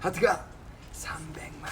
하트가 300만.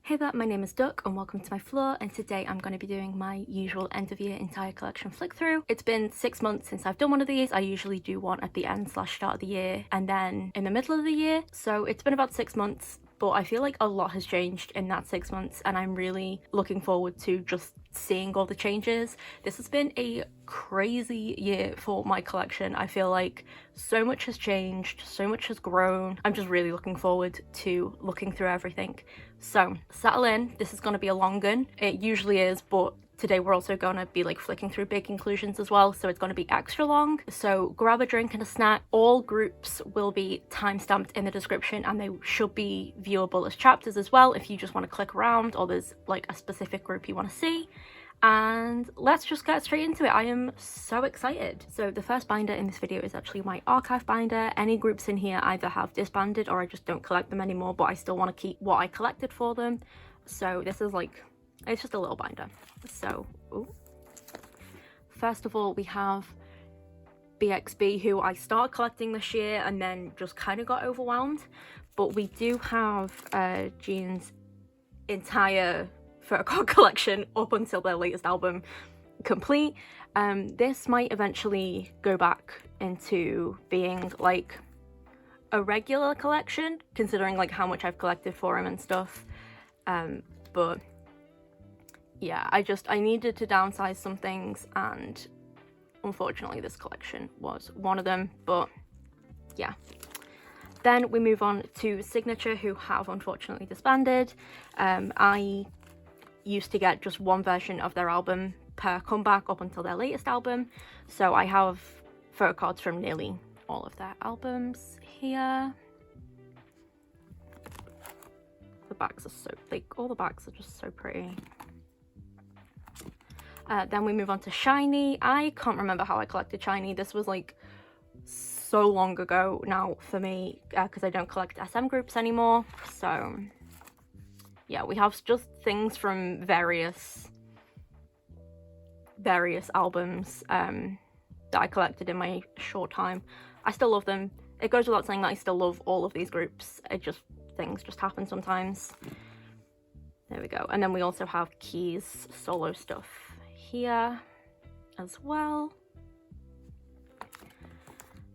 Hey there, my name is Duck and welcome to my floor, and today I'm going to be doing my usual end of year entire collection flick through. It's been 6 months since I've done one of these. I usually do one at the end/start of the year and then in the middle of the year, so it's been about 6 months, but I feel like a lot has changed in that 6 months and I'm really looking forward to just seeing all the changes. This has been a crazy year for my collection. I feel like so much has changed, so much has grown. I'm just really looking forward to looking through everything. So settle in, this is going to be a long one. It usually is, but today we're also going to be like flicking through big inclusions as well, so it's going to be extra long. So grab a drink and a snack. All groups will be time-stamped in the description and they should be viewable as chapters as well if you just want to click around or there's like a specific group you want to see. And let's just get straight into it. I am so excited. So the first binder in this video is actually my archive binder. Any groups in here either have disbanded or I just don't collect them anymore, but I still want to keep what I collected for them. So this is like, it's just a little binder. So first of all, we have BXB, who I started collecting this year and then just kind of got overwhelmed. But we do have Jean's entire Photocard collection up until their latest album complete. This might eventually go back into being like a regular collection, considering like how much I've collected for him and stuff. But yeah, I needed to downsize some things and unfortunately this collection was one of them, but yeah. Then we move on to Signature, who have unfortunately disbanded. I used to get just one version of their album per comeback up until their latest album, so I have photocards from nearly all of their albums here. The backs are so, like, all the backs are just so pretty. Then we move on to Shiny. I can't remember how I collected Shiny. This was like so long ago now for me because I don't collect SM groups anymore. So yeah, we have just things from various albums that I collected in my short time. I still love them. It goes without saying that I still love all of these groups. Things just happen sometimes. There we go. And then we also have Key's solo stuff here as well.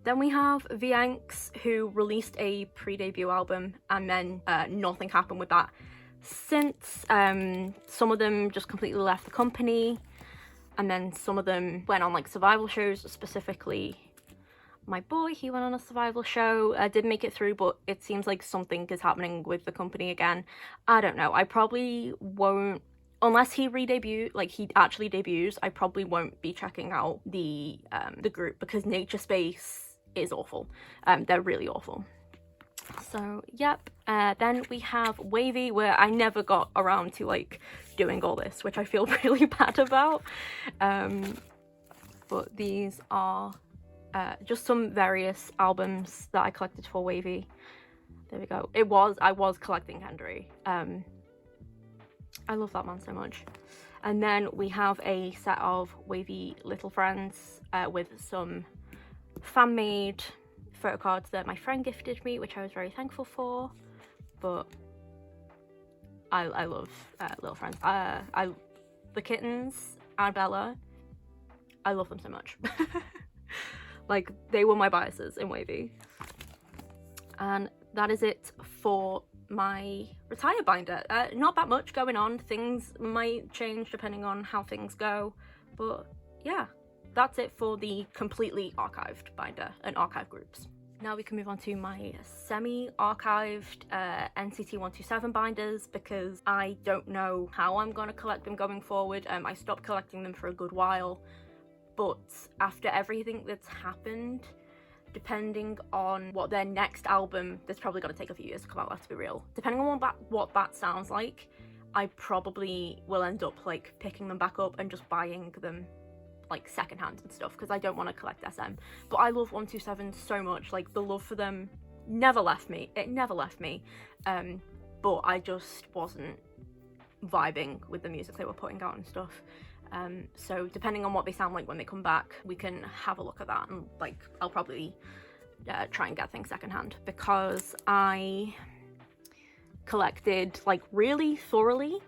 Then we have Vianx, who released a pre-debut album and then nothing happened with that since. Some of them just completely left the company and then some of them went on like survival shows. Specifically my boy, he went on a survival show, did make it through, but it seems like something is happening with the company again. I don't know, I probably won't, unless he re-debut, like he actually debuts, I probably won't be checking out the group because Nature Space is awful. They're really awful. So yep. Then we have Wavy, where I never got around to like doing all this, which I feel really bad about. But these are just some various albums that I collected for Wavy. There we go. I was collecting Henry. I love that man so much. And then we have a set of Wavy Little Friends with some fan-made photocards that my friend gifted me, which I was very thankful for. But I love Little Friends. The kittens and Bella, I love them so much. Like, they were my biases in Wavy. And that is it for my retire binder. Not that much going on. Things might change depending on how things go, but yeah, that's it for the completely archived binder and archive groups. Now we can move on to my semi-archived NCT 127 binders, because I don't know how I'm going to collect them going forward. I stopped collecting them for a good while, but after everything that's happened, depending on what their next album, that's probably going to take a few years to come out, let's be real, depending on what that sounds like, I probably will end up like picking them back up and just buying them like secondhand and stuff, because I don't want to collect SM. But I love 127 so much, like the love for them never left me, it never left me, but I just wasn't vibing with the music they were putting out and stuff. So depending on what they sound like when they come back, we can have a look at that, and like I'll probably try and get things secondhand, because I collected like really thoroughly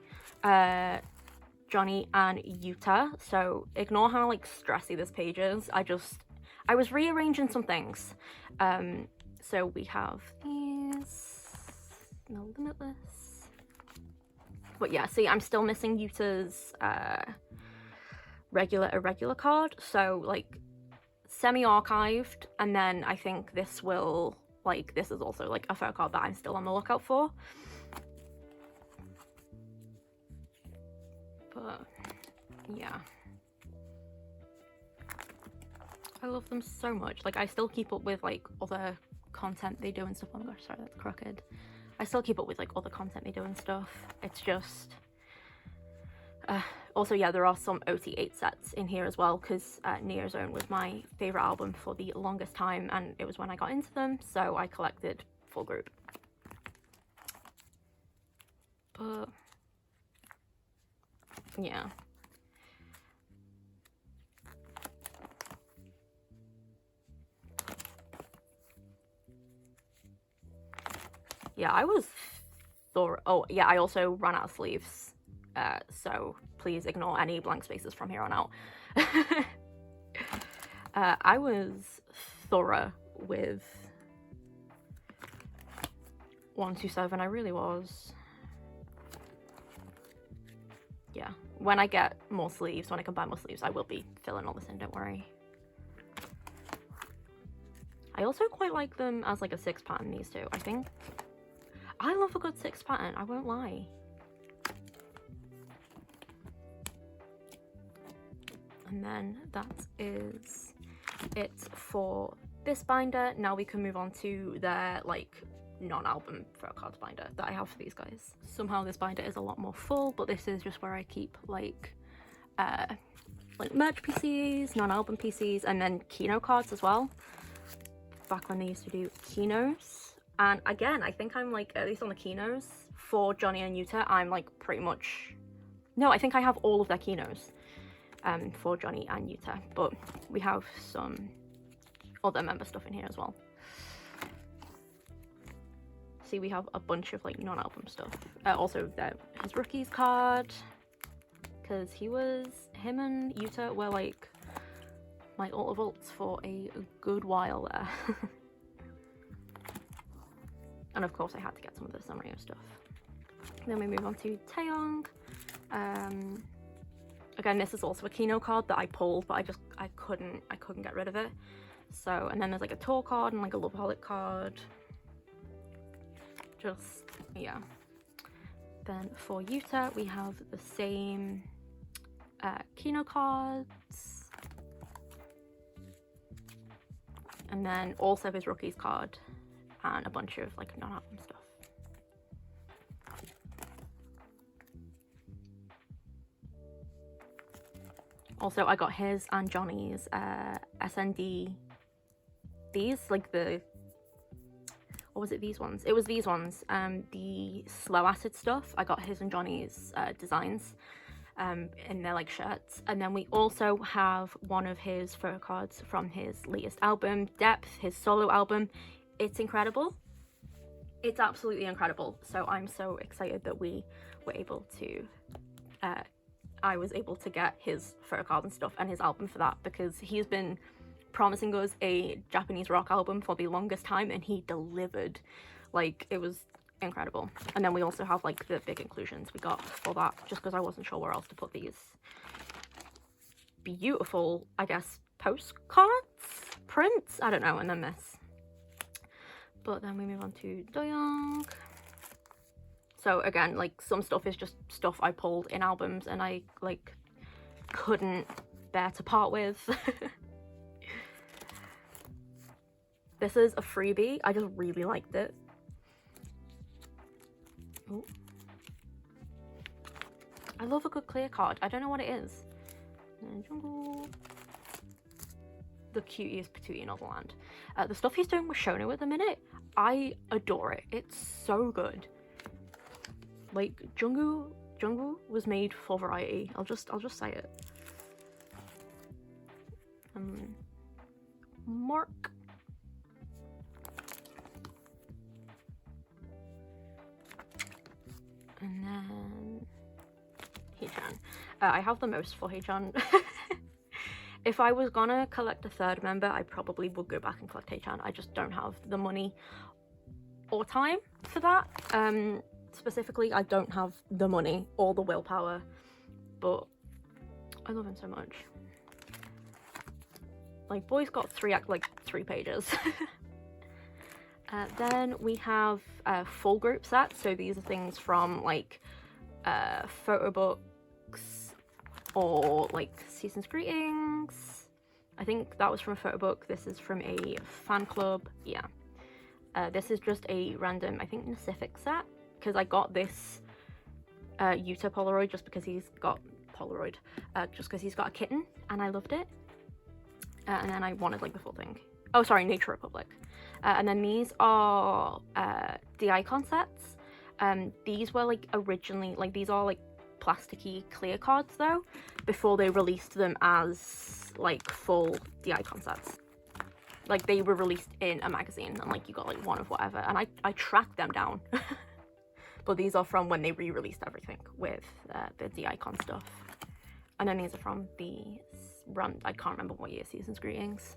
Johnny and Yuta, so ignore how like stressy this page is. I was rearranging some things. So we have these, no limitless, but yeah, see, I'm still missing Yuta's regular irregular card, so like semi-archived, and then I think this will, like, this is also like a fur card that I'm still on the lookout for. But yeah, I love them so much. Like, I still keep up with like other content they do and stuff. Oh my gosh, sorry, that's crooked. I still keep up with like other content they do and stuff. It's just also, yeah, there are some OT8 sets in here as well, because Neozone was my favorite album for the longest time, and it was when I got into them, so I collected full group. But yeah, I was thorough. Oh yeah, I also ran out of sleeves, so please ignore any blank spaces from here on out. I was thorough with 127, I really was. Yeah, when I get more sleeves, when I can buy more sleeves, I will be filling all this in, don't worry. I also quite like them as like a 6 pattern, these two, I think. I love a good 6 pattern, I won't lie. And then that is it for this binder. Now we can move on to their like non-album photo cards binder that I have for these guys. Somehow this binder is a lot more full, but this is just where I keep like merch PCs, non-album PCs, and then Kino cards as well. Back when they used to do Kinos. And again, I think I'm like, at least on the Kinos, for Johnny and Yuta, I'm like pretty much... No, I think I have all of their Kinos for Johnny and Yuta. But we have some other member stuff in here as well. See, we have a bunch of like non-album stuff. Also, his rookies card, because him and Yuta were like my ultra vaults for a good while there. And of course I had to get some of the Sanrio stuff. Then we move on to Taeyong. Again, this is also a Kino card that I pulled, but I couldn't get rid of it. So, and then there's like a tour card and like a Loveaholic card. Just, yeah. Then for Yuta, we have the same Kino cards. And then also his rookies card and a bunch of like non-album stuff. Also, I got his and Johnny's SND, these, like the, what was it, these ones? It was these ones, the slow acid stuff. I got his and Johnny's designs in their like shirts. And then we also have one of his photo cards from his latest album, Depth, his solo album. It's incredible. It's absolutely incredible. So I'm so excited that we were able to, I was able to get his photo card and stuff and his album for that, because he's been promising us a Japanese rock album for the longest time, and he delivered. Like, it was incredible. And then we also have like the big inclusions we got for that, just because I wasn't sure where else to put these beautiful, I guess, postcards, prints, I don't know, and then this. But then we move on to Doyoung. So again, like, some stuff is just stuff I pulled in albums and I like couldn't bear to part with. This is a freebie. I just really liked it. Ooh. I love a good clear card. I don't know what it is. The cutest patootie in all the land. The stuff he's doing with Shono at the minute, I adore it. It's so good. Like, Jungwoo was made for variety. I'll just say it. Mark. And then Hee-chan. I have the most for Hee-chan. If I was gonna collect a third member, I probably would go back and collect Hee-chan. I just don't have the money or time for that. Specifically, I don't have the money or the willpower, but I love him so much. Like, boy's got three pages. Then we have full group sets. So these are things from like photo books or like season's greetings. I think that was from a photo book. This is from a fan club. Yeah. This is just a random, I think, Pacific set, because I got this Yuta Polaroid just because he's got a kitten and I loved it. And then I wanted like the full thing. Oh, sorry, Nature Republic. And then these are the icon sets. These were like originally, like these are like plasticky clear cards though, before they released them as like full icon sets. Like they were released in a magazine and like you got like one of whatever, and I tracked them down. But these are from when they re-released everything with the icon stuff. And then these are from the run, I can't remember what year, Season's Greetings.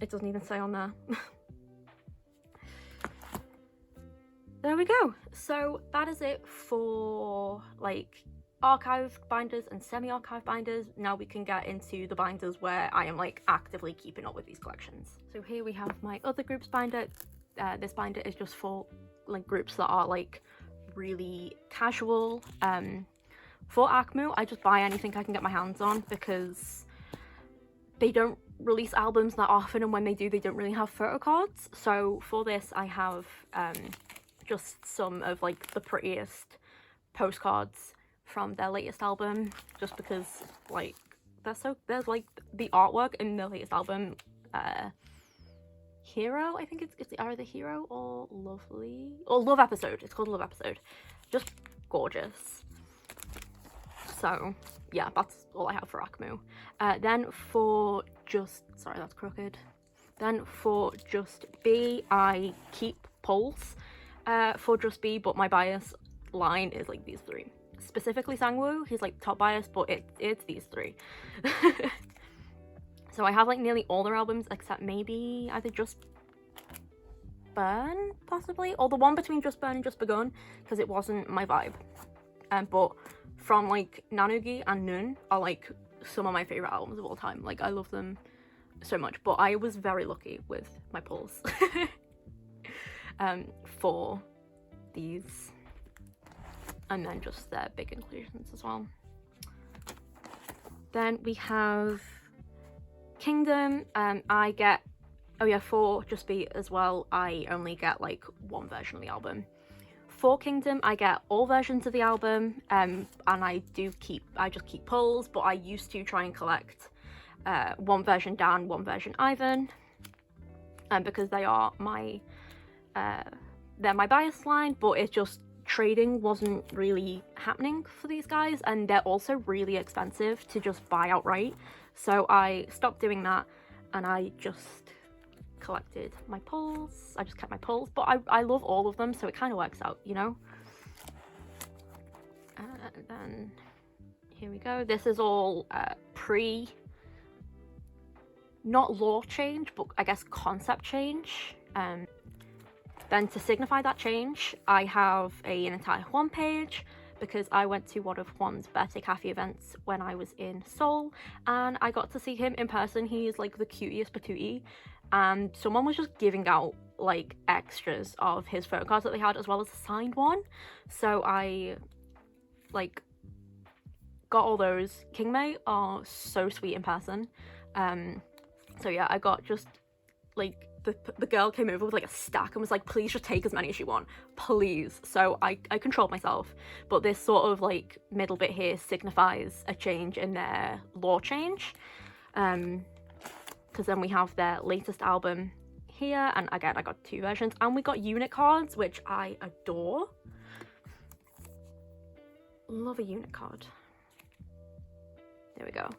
It doesn't even say on there. There we go. So that is it for like archive binders and semi-archive binders. Now we can get into the binders where I am like actively keeping up with these collections. So here we have my other groups binder. This binder is just for like groups that are like really casual. For AKMU, I just buy anything I can get my hands on because they don't release albums that often, and when they do, they don't really have photo cards. So for this, I have just some of like the prettiest postcards from their latest album, just because like there's like the artwork in the latest album, Hero, I think it's either Hero or Lovely or Love Episode. It's called Love Episode. Just gorgeous. So yeah, that's all I have for AKMU. Then for sorry, that's crooked. Then for JustB, I keep pulls for JustB, but my bias line is like these three. Specifically Sangwoo, he's like top bias, but it's these three. So I have like nearly all their albums except maybe either Just Burn, possibly, or the one between Just Burn and Just Begun, because it wasn't my vibe. But from like Nanugi and Nun are like some of my favorite albums of all time. Like I love them so much, but I was very lucky with my pulls for these, and then just their big inclusions as well. Then we have Kingdom. I get, oh yeah, for JustB as well, I only get like one version of the album. For Kingdom, I get all versions of the album, and I just keep pulls, but I used to try and collect one version Dan, one version Ivan, because they are they're my bias line, but it's just trading wasn't really happening for these guys, and they're also really expensive to just buy outright. So I stopped doing that, and I just collected my pulls. I just kept my pulls, but I love all of them, so it kind of works out, you know. And then here we go. This is all not lore change, but I guess concept change. Then to signify that change, I have an entire Hwan page, because I went to one of Hwan's birthday cafe events when I was in Seoul, and I got to see him in person. He's like the cutest patootie, and someone was just giving out like extras of his photo cards that they had, as well as a signed one. So I like got all those. Kingmei are so sweet in person. So yeah, I got just like the girl came over with like a stack and was like, please just take as many as you want, please. So I controlled myself, but this sort of like middle bit here signifies a change in their lore change, because then we have their latest album here, and again I got two versions, and we got unit cards, which I adore. Love a unit card. There we go.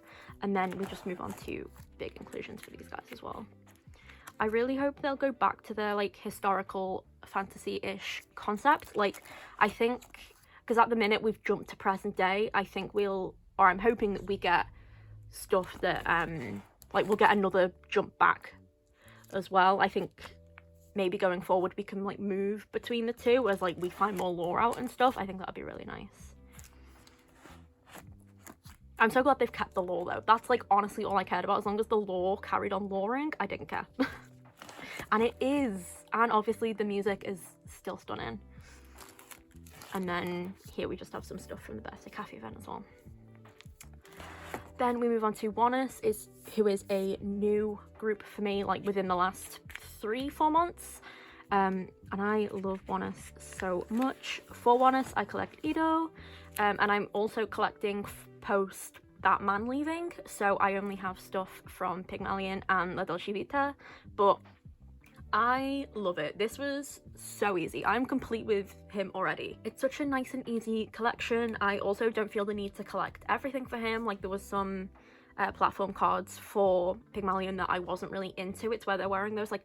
And then we just move on to big inclusions for these guys as well. I really hope they'll go back to their like historical fantasy-ish concept. Like, I think, because at the minute we've jumped to present day, I think I'm hoping that we get stuff that like we'll get another jump back as well. I think maybe going forward we can like move between the two as like we find more lore out and stuff. I think that'd be really nice. I'm so glad they've kept the lore though. That's like honestly all I cared about. As long as the lore carried on loring, I didn't care. And it is, and obviously the music is still stunning. And then here we just have some stuff from the birthday cafe event as well. Then we move on to Oneus, who is a new group for me, like within the last 3-4 months. And I love Oneus so much. For Oneus, I collect Ido, and I'm also collecting post that man leaving. So I only have stuff from Pygmalion and La Dolce Vita, but I love it. This was so easy. I'm complete with him already. It's such a nice and easy collection. I also don't feel the need to collect everything for him. Like there was some platform cards for Pygmalion that I wasn't really into. It's where they're wearing those like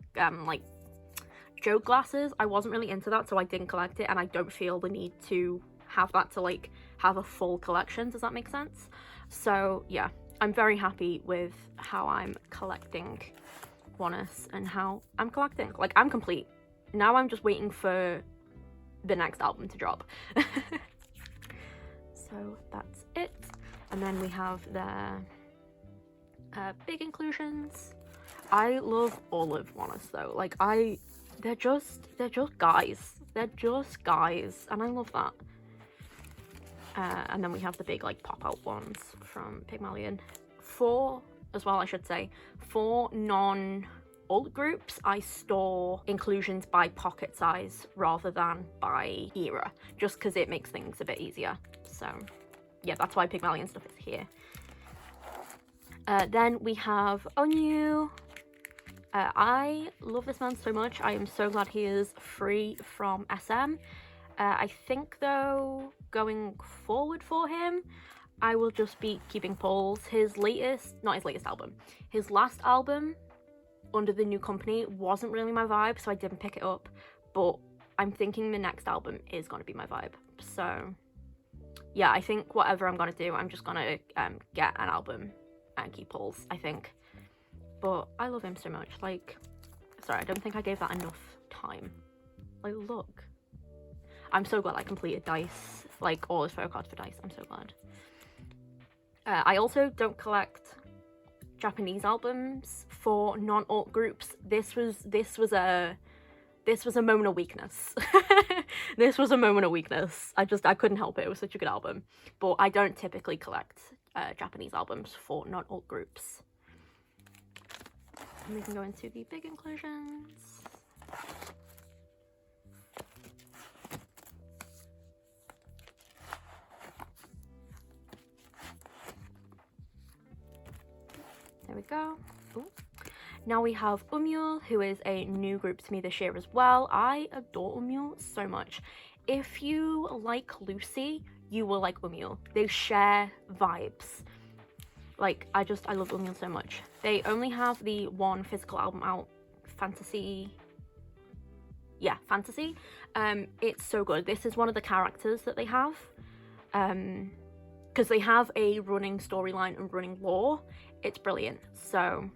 joke glasses. I wasn't really into that, so I didn't collect it, and I don't feel the need to have that to like have a full collection. Does that make sense? So yeah, I'm very happy with how I'm collecting Oneus and how I'm collecting. Like, I'm complete. Now I'm just waiting for the next album to drop. So that's it. And then we have the big inclusions. I love all of Oneus though. Like, they're just guys. They're just guys, and I love that. And then we have the big like pop-out ones from Pygmalion. 4 as well, I should say. For non-alt groups, I store inclusions by pocket size rather than by era, just because it makes things a bit easier. So yeah, that's why Pygmalion stuff is here. Then we have Onew. I love this man so much. I am so glad he is free from SM. I think though, going forward for him, I will just be keeping polls. Not his latest album, his last album under the new company wasn't really my vibe, so I didn't pick it up, but I'm thinking the next album is going to be my vibe. So yeah, I think whatever I'm going to do, I'm just going to get an album and keep polls, I think. But I love him so much. Like, sorry, I don't think I gave that enough time. Like, look. I'm so glad I completed Dice, like all his photocards for Dice. I'm so glad. I also don't collect Japanese albums for non-alt groups. This was a moment of weakness. This was a moment of weakness. I couldn't help it. It was such a good album. But I don't typically collect Japanese albums for non-alt groups. And we can go into the big inclusions. There we go. Ooh. Now we have Umyull, who is a new group to me this year as well. I adore Umyull so much. If you like Lucy, you will like Umyull. They share vibes. Like, I love Umyull so much. They only have the one physical album out, Fantasy. Yeah, Fantasy. It's so good. This is one of the characters that they have. Because they have a running storyline and running lore. It's brilliant. So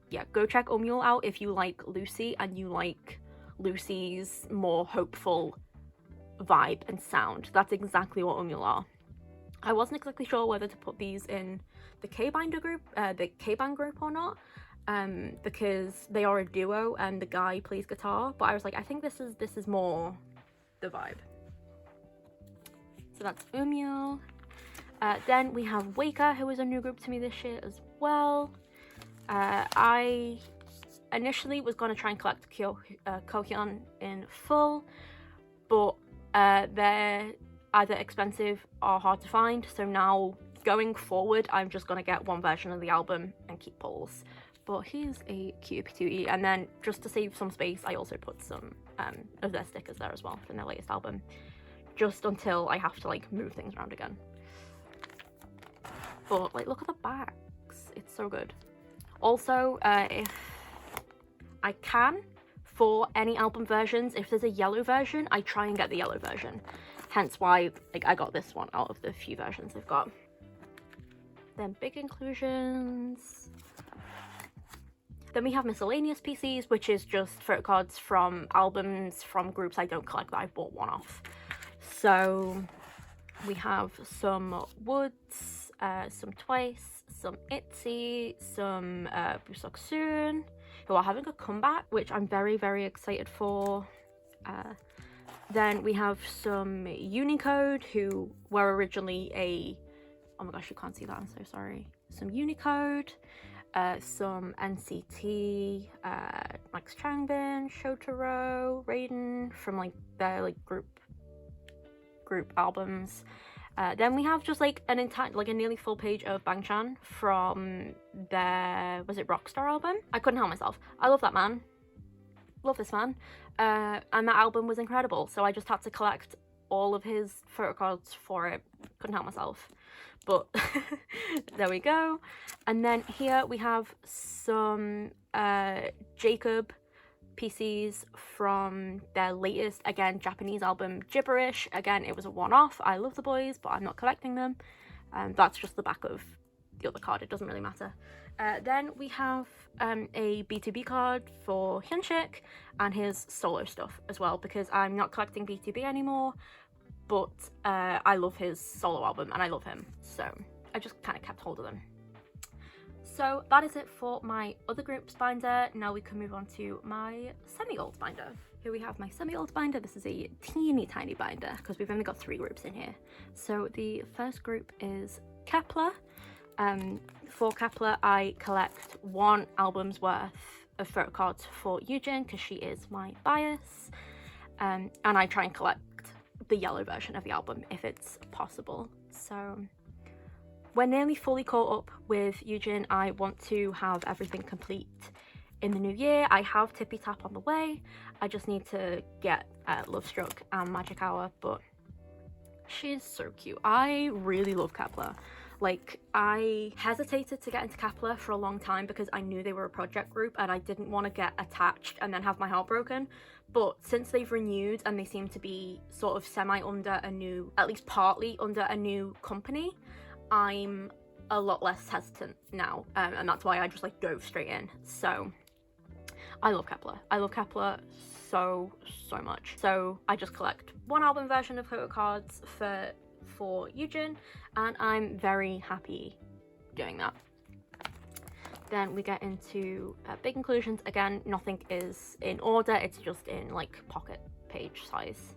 yeah, go check Umyull out if you like Lucy and you like Lucy's more hopeful vibe and sound. That's exactly what Umyull are. I wasn't exactly sure whether to put these in the K-Band group or not, because they are a duo and the guy plays guitar, but I was like, I think this is more the vibe. So that's Umyull. Then we have Waker, who is a new group to me this year as well. I initially was going to try and collect Kohyun in full, but they're either expensive or hard to find, so now going forward I'm just going to get one version of the album and keep polls. But he's a cute P2E, and then just to save some space I also put some of their stickers there as well from their latest album, just until I have to like move things around again. But like, look at the back. It's so good. Also, if I can, for any album versions, if there's a yellow version, I try and get the yellow version. Hence why like I got this one out of the few versions they've got. Then big inclusions. Then we have miscellaneous PCs, which is just photocards from albums from groups I don't collect that I bought one off. So we have some Woods, some Twice, some Itzy, some Soran, who are having a comeback, which I'm very, very excited for. Then we have some Unicode, who were originally a... Oh my gosh, you can't see that, I'm so sorry. Some Unicode, some NCT, Max Changbin, Shotaro, Raiden, from like their like group albums. Then we have just like an entire, like a nearly full page of Bangchan from their, was it Rockstar album? I couldn't help myself. I love that man. Love this man. And that album was incredible. So I just had to collect all of his photocards for it. Couldn't help myself. But there we go. And then here we have some Jacob PCs from their latest, again, Japanese album, Gibberish. Again, it was a one-off. I love the boys, but I'm not collecting them. That's just the back of the other card. It doesn't really matter. Then we have a B2B card for Hyunshik and his solo stuff as well, because I'm not collecting B2B anymore, but I love his solo album and I love him. So I just kind of kept hold of them. So that is it for my other groups binder. Now we can move on to my semi-old binder. Here we have my semi-old binder. This is a teeny tiny binder because we've only got 3 groups in here. So the first group is Kepler. For Kepler, I collect 1 album's worth of photocards for Yujin because she is my bias. And I try and collect the yellow version of the album if it's possible. So we're nearly fully caught up with Yujin. I want to have everything complete in the new year. I have Tippy Tap on the way. I just need to get Love Struck and Magic Hour, but she's so cute. I really love Kepler. Like, I hesitated to get into Kepler for a long time because I knew they were a project group and I didn't want to get attached and then have my heart broken. But since they've renewed and they seem to be sort of semi under a new, at least partly under a new company, I'm a lot less hesitant now, and that's why I just like dove straight in. So I love Kepler. I love Kepler so much. So I just collect 1 album version of photocards for Yujin, and I'm very happy doing that. Then we get into big inclusions. Again, nothing is in order, it's just in like pocket page size.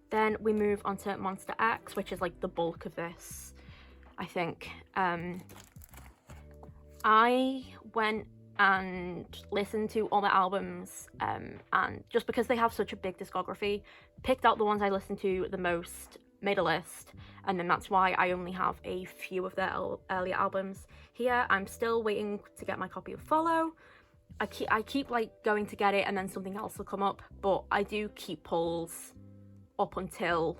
Then we move on to Monsta X, which is like the bulk of this, I think. I went and listened to all the albums, and just because they have such a big discography, picked out the ones I listened to the most, made a list, and then that's why I only have a few of their earlier albums here. I'm still waiting to get my copy of Follow. I keep like going to get it and then something else will come up, but I do keep pulls up until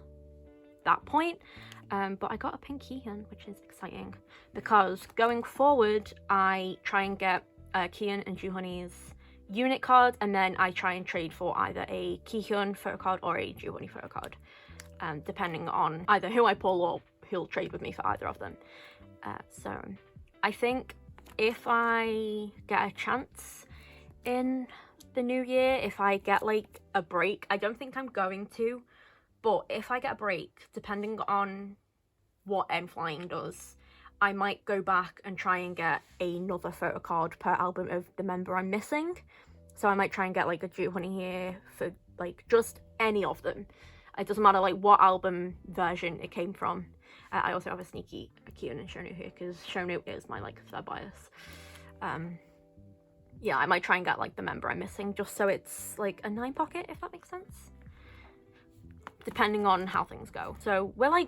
that point. But I got a pink Kihyun, which is exciting because going forward I try and get Kihyun and Juhoney's unit card, and then I try and trade for either a Kihyun photocard or a Juhoney photocard, depending on either who I pull or who'll trade with me for either of them. So I think if I get a chance in the new year, if I get like a break, I don't think I'm going to, but if I get a break, depending on what N.Flying does, I might go back and try and get another photocard per album of the member I'm missing. So I might try and get like a Juhoney here for like just any of them. It doesn't matter like what album version it came from. I also have a sneaky Kihyun and Shonu here because Shonu is my like third bias. Yeah, I might try and get like the member I'm missing just so it's like a 9 pocket, if that makes sense. Depending on how things go. So we're like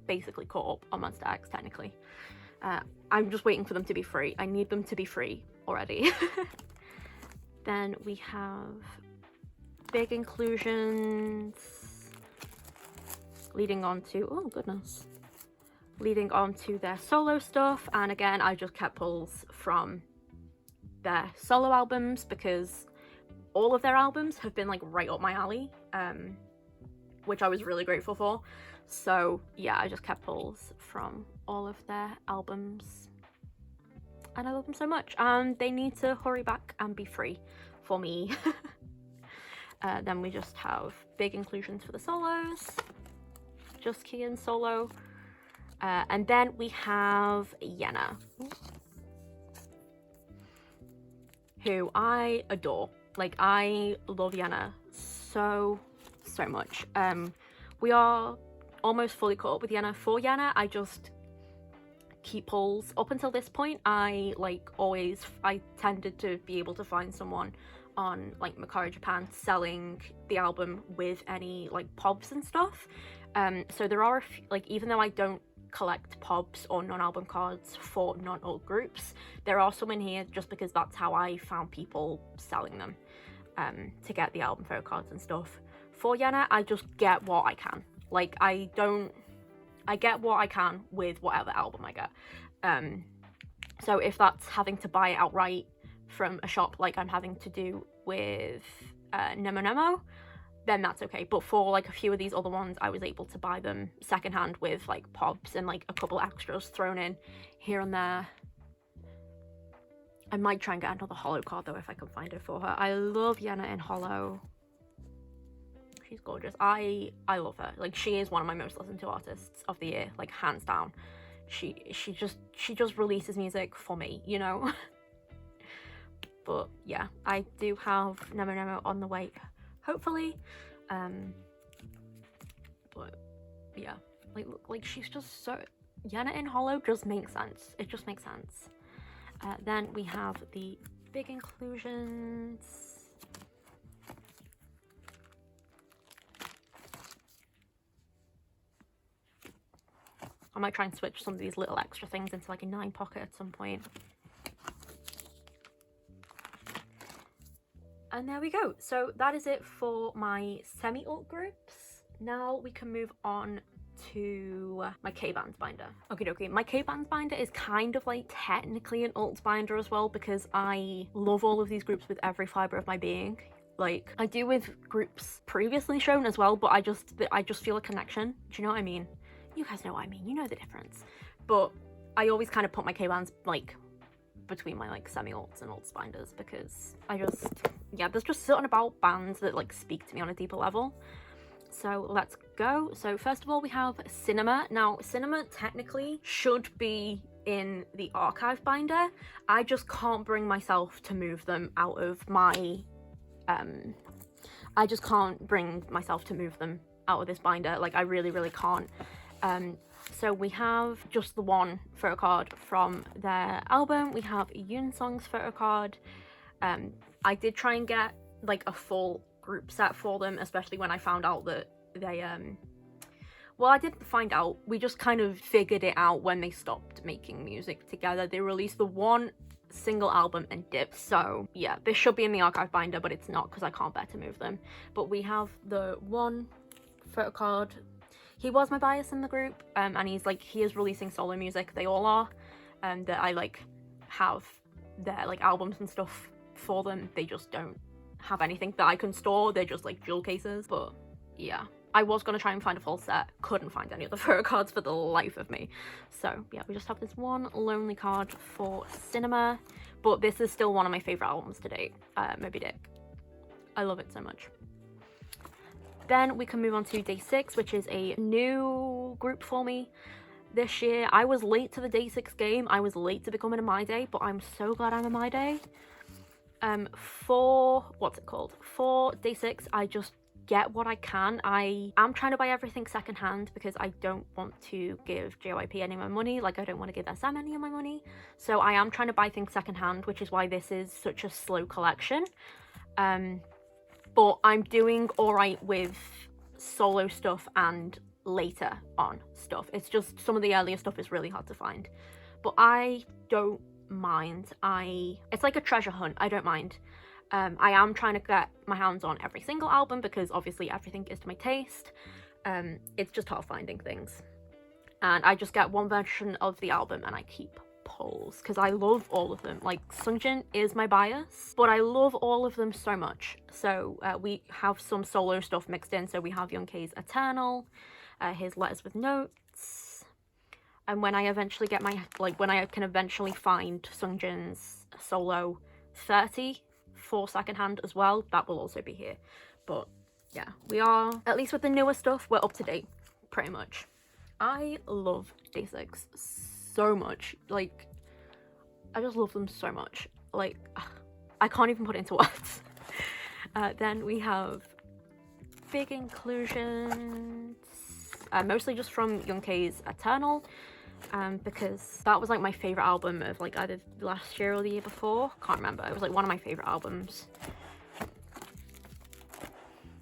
basically caught up on Monsta X technically. I'm just waiting for them to be free. I need them to be free already. Then we have big inclusions leading on to, oh goodness, leading on to their solo stuff, and again I just kept pulls from their solo albums because all of their albums have been like right up my alley, which I was really grateful for. So yeah, I just kept pulls from all of their albums and I love them so much, and they need to hurry back and be free for me. Then we just have big inclusions for the solos, just Kian solo, and then we have Yena, who I adore. Like, I love Yena so much. We are almost fully caught up with Yena. For Yena, I just keep pulls. Up until this point, I tended to be able to find someone on like Mercari Japan selling the album with any like pobs and stuff. So there are even though I don't collect pobs or non-album cards for non-alt groups, there are some in here just because that's how I found people selling them, to get the album photo cards and stuff. For Yena, I just get what I can. Like, I get what I can with whatever album I get. So if that's having to buy it outright from a shop like I'm having to do with Nemo, then that's okay. But for like a few of these other ones, I was able to buy them secondhand with like pobs and like a couple extras thrown in here and there. I might try and get another holo card though if I can find it for her. I love Yena in holo. She's gorgeous. I love her. Like, she is one of my most listened to artists of the year, like hands down. She just releases music for me, you know. But yeah, I do have Nemo on the way, hopefully. But yeah, like she's just so, Yena in holo just makes sense. It just makes sense. Then we have the big inclusions. I might try and switch some of these little extra things into like a 9 pocket at some point. And there we go. So that is it for my semi-alt groups. Now we can move on to my K-Bands binder. Okie dokie. My K-Bands binder is kind of like technically an alt binder as well, because I love all of these groups with every fibre of my being. Like, I do with groups previously shown as well, but I just feel a connection. Do you know what I mean? You guys know what I mean. You know the difference. But I always kind of put my K-Bands like between my like semi-alts and alts binders, because yeah, there's just something about bands that like speak to me on a deeper level. So let's go. So first of all, we have Cnema. Now, Cnema technically should be in the archive binder. I just can't bring myself to move them out of my I just can't bring myself to move them out of this binder. Like, I really can't. So we have just the one photo card from their album. We have Yoonsong's photo card. I did try and get like a full group set for them, especially when I found out that they well, I didn't find out, we just kind of figured it out when they stopped making music together. They released the one single album and dipped. So yeah, this should be in the archive binder, but it's not because I can't bear to move them. But we have the one photo card. He was my bias in the group, and he is releasing solo music. They all are, that I like have their like albums and stuff for them. They just don't have anything that I can store. They're just like jewel cases. But yeah, I was gonna try and find a full set, couldn't find any other photo cards for the life of me. So yeah, we just have this one lonely card for Cnema, but this is still one of my favorite albums to date. Moby Dick, I love it so much. Then we can move on to Day 6, which is a new group for me this year. I was late to the Day 6 game. I was late to becoming a My Day, but I'm so glad I'm a My Day. For Day 6, I just get what I can. I am trying to buy everything secondhand because I don't want to give JYP any of my money. Like, I don't want to give SM any of my money. So I am trying to buy things secondhand, which is why this is such a slow collection. But I'm doing alright with solo stuff and later on stuff. It's just some of the earlier stuff is really hard to find. But I don't mind. It's like a treasure hunt. I don't mind. I am trying to get my hands on every single album because obviously everything is to my taste. It's just hard finding things. and I just get one version of the album and I keep pulls because I love all of them. Like, Sungjin is my bias, but I love all of them so much. So we have some solo stuff mixed in. So we have Young K's Eternal, his Letters with Notes, and when I eventually get my, like, when I can eventually find Sungjin's solo 30 for secondhand as well, that will also be here. But yeah, we are, at least with the newer stuff, we're up to date pretty much. I love Day6 so much. Like, I just love them so much. Like, I can't even put it into words. Then we have big inclusions, mostly just from Young K's Eternal, because that was like my favorite album of like either last year or the year before. Can't remember. It was like one of my favorite albums.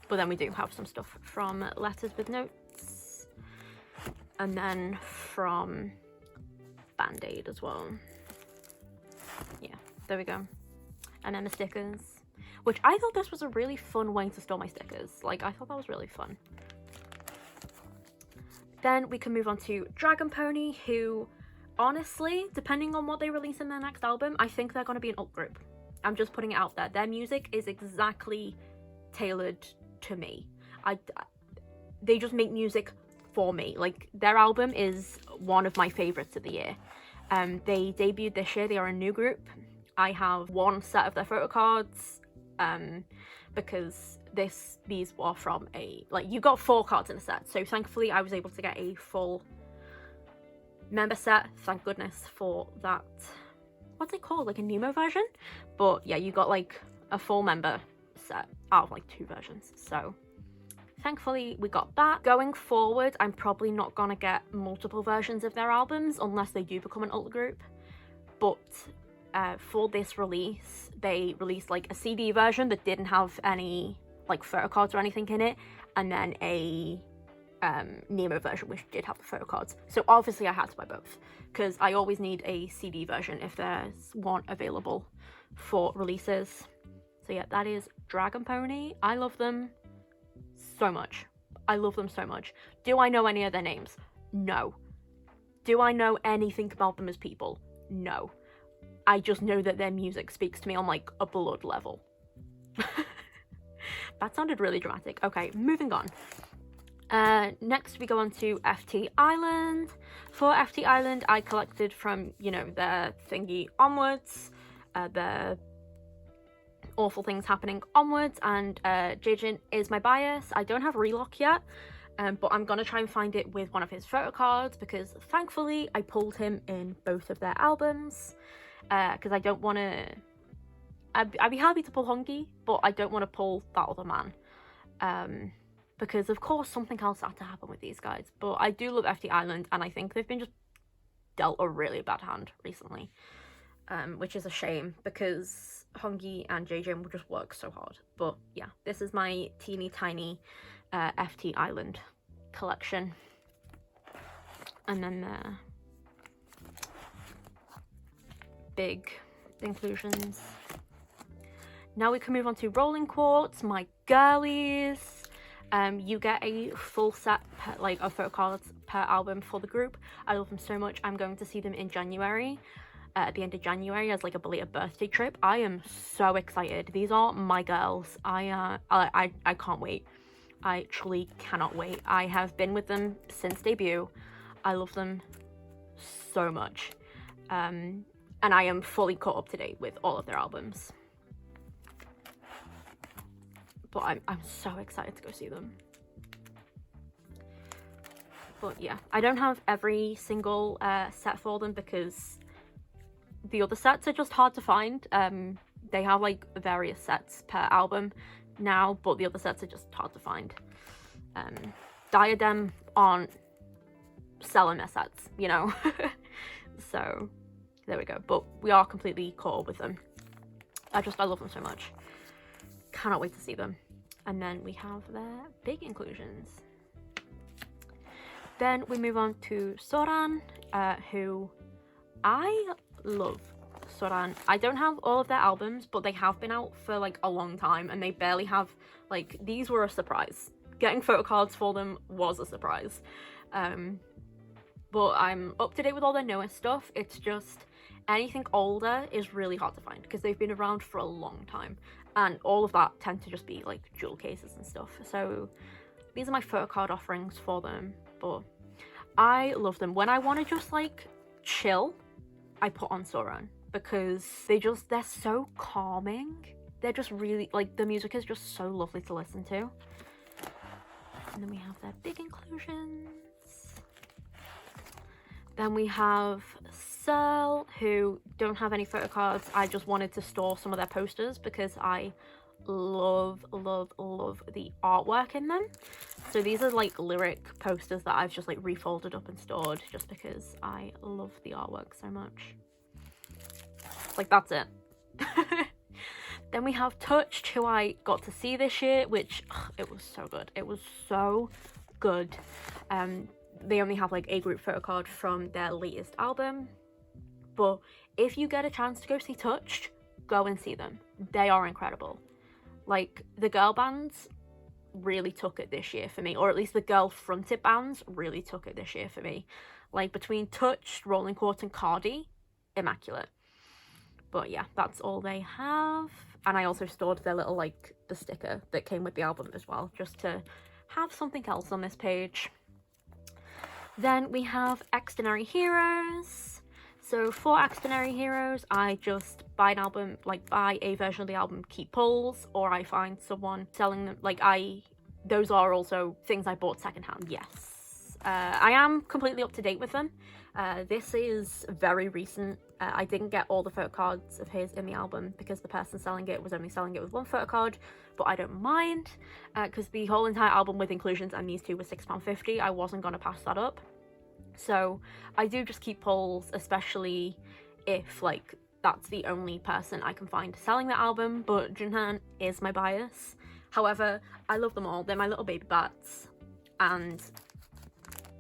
But then we do have some stuff from Letters with Notes, and then from Band-Aid as well. Yeah, there we go. And then the stickers, which I thought this was a really fun way to store my stickers. Like, I thought that was really fun. Then we can move on to Dragon Pony, who, honestly, depending on what they release in their next album, I think they're going to be an alt group. I'm just putting it out there. Their music is exactly tailored to me. They just make music for me. Like, their album is one of my favorites of the year. They debuted this year. They are a new group. I have one set of their photocards, because these were from a, like, you got 4 cards in a set, so thankfully I was able to get a full member set. Thank goodness for that. What's it called, like a Nemo version? But yeah, you got like a full member set out of like 2 versions, so thankfully we got that. Going forward, I'm probably not gonna get multiple versions of their albums unless they do become an alt group. But for this release, they released like a CD version that didn't have any like photo cards or anything in it, and then a Nemo version which did have the photo cards. So obviously I had to buy both because I always need a CD version if there's one available for releases. So yeah, that is Dragon Pony. I love them so much. I love them so much. Do I know any of their names? No. Do I know anything about them as people? No. I just know that their music speaks to me on like a blood level. That sounded really dramatic. Okay, moving on. Next we go on to FTIsland. For FTIsland, I collected from, you know, their thingy onwards, their awful things happening onwards, and Jijin is my bias. I don't have Relock yet, but I'm gonna try and find it with one of his photo cards because thankfully I pulled him in both of their albums, because I don't want to, I'd be happy to pull Hongi, but I don't want to pull that other man, because of course something else had to happen with these guys. But I do love FTIsland, and I think they've been just dealt a really bad hand recently, which is a shame because Hongi and JJ will just work so hard. But yeah, this is my teeny tiny FTIsland collection. And then the big inclusions. Now we can move on to Rolling Quartz, my girlies. You get a full set, of photo cards per album for the group. I love them so much. I'm going to see them in January, at the end of January, as like a belated birthday trip. I am so excited. These are my girls. I can't wait. I truly cannot wait. I have been with them since debut. I love them so much. And I am fully caught up to date with all of their albums. But I'm so excited to go see them. But yeah, I don't have every single set for them because the other sets are just hard to find. They have like various sets per album now, but the other sets are just hard to find. Diadem aren't selling their sets, you know. So there we go. But we are completely caught up with them. I love them so much. Cannot wait to see them. And then we have their big inclusions. Then we move on to Soran, who I love. Soran. I don't have all of their albums, but they have been out for like a long time, and they barely have, like, these were a surprise. Getting photo cards for them was a surprise. but I'm up to date with all their newest stuff. It's just anything older is really hard to find because they've been around for a long time, and all of that tend to just be like jewel cases and stuff. So these are my Photocard offerings for them, but I love them. When I want to just like chill, I put on Soran because they're so calming. They're just really, like, the music is just so lovely to listen to. And then we have their big inclusions. Then we have Surl, who don't have any photo cards. I just wanted to store some of their posters because I love the artwork in them. So these are like lyric posters that I've just like refolded up and stored just because I love the artwork so much. Like, that's it. Then we have Touched, who I got to see this year, which it was so good. It was so good. They only have like a group photo card from their latest album, but if you get a chance to go see Touched, go and see them. They are incredible. Like, the girl bands really took it this year for me, or at least the girl fronted bands really took it this year for me. Like, between Touched, Rolling Quartz and Cardi, immaculate. But yeah, that's all they have. And I also stored their little, like, the sticker that came with the album as well, just to have something else on this page. Then we have Xdinary Heroes. So for Xdinary Heroes, I just buy an album, like buy a version of the album, keep pulls, or I find someone selling them. Like, those are also things I bought secondhand, yes. I am completely up to date with them. This is very recent. I didn't get all the photo cards of his in the album because the person selling it was only selling it with one photo card, but I don't mind because the whole entire album with inclusions and these two was £6.50. I wasn't going to pass that up. So I do just keep pulls, especially if like that's the only person I can find selling the album, but Junhan is my bias. However, I love them all. They're my little baby bats, and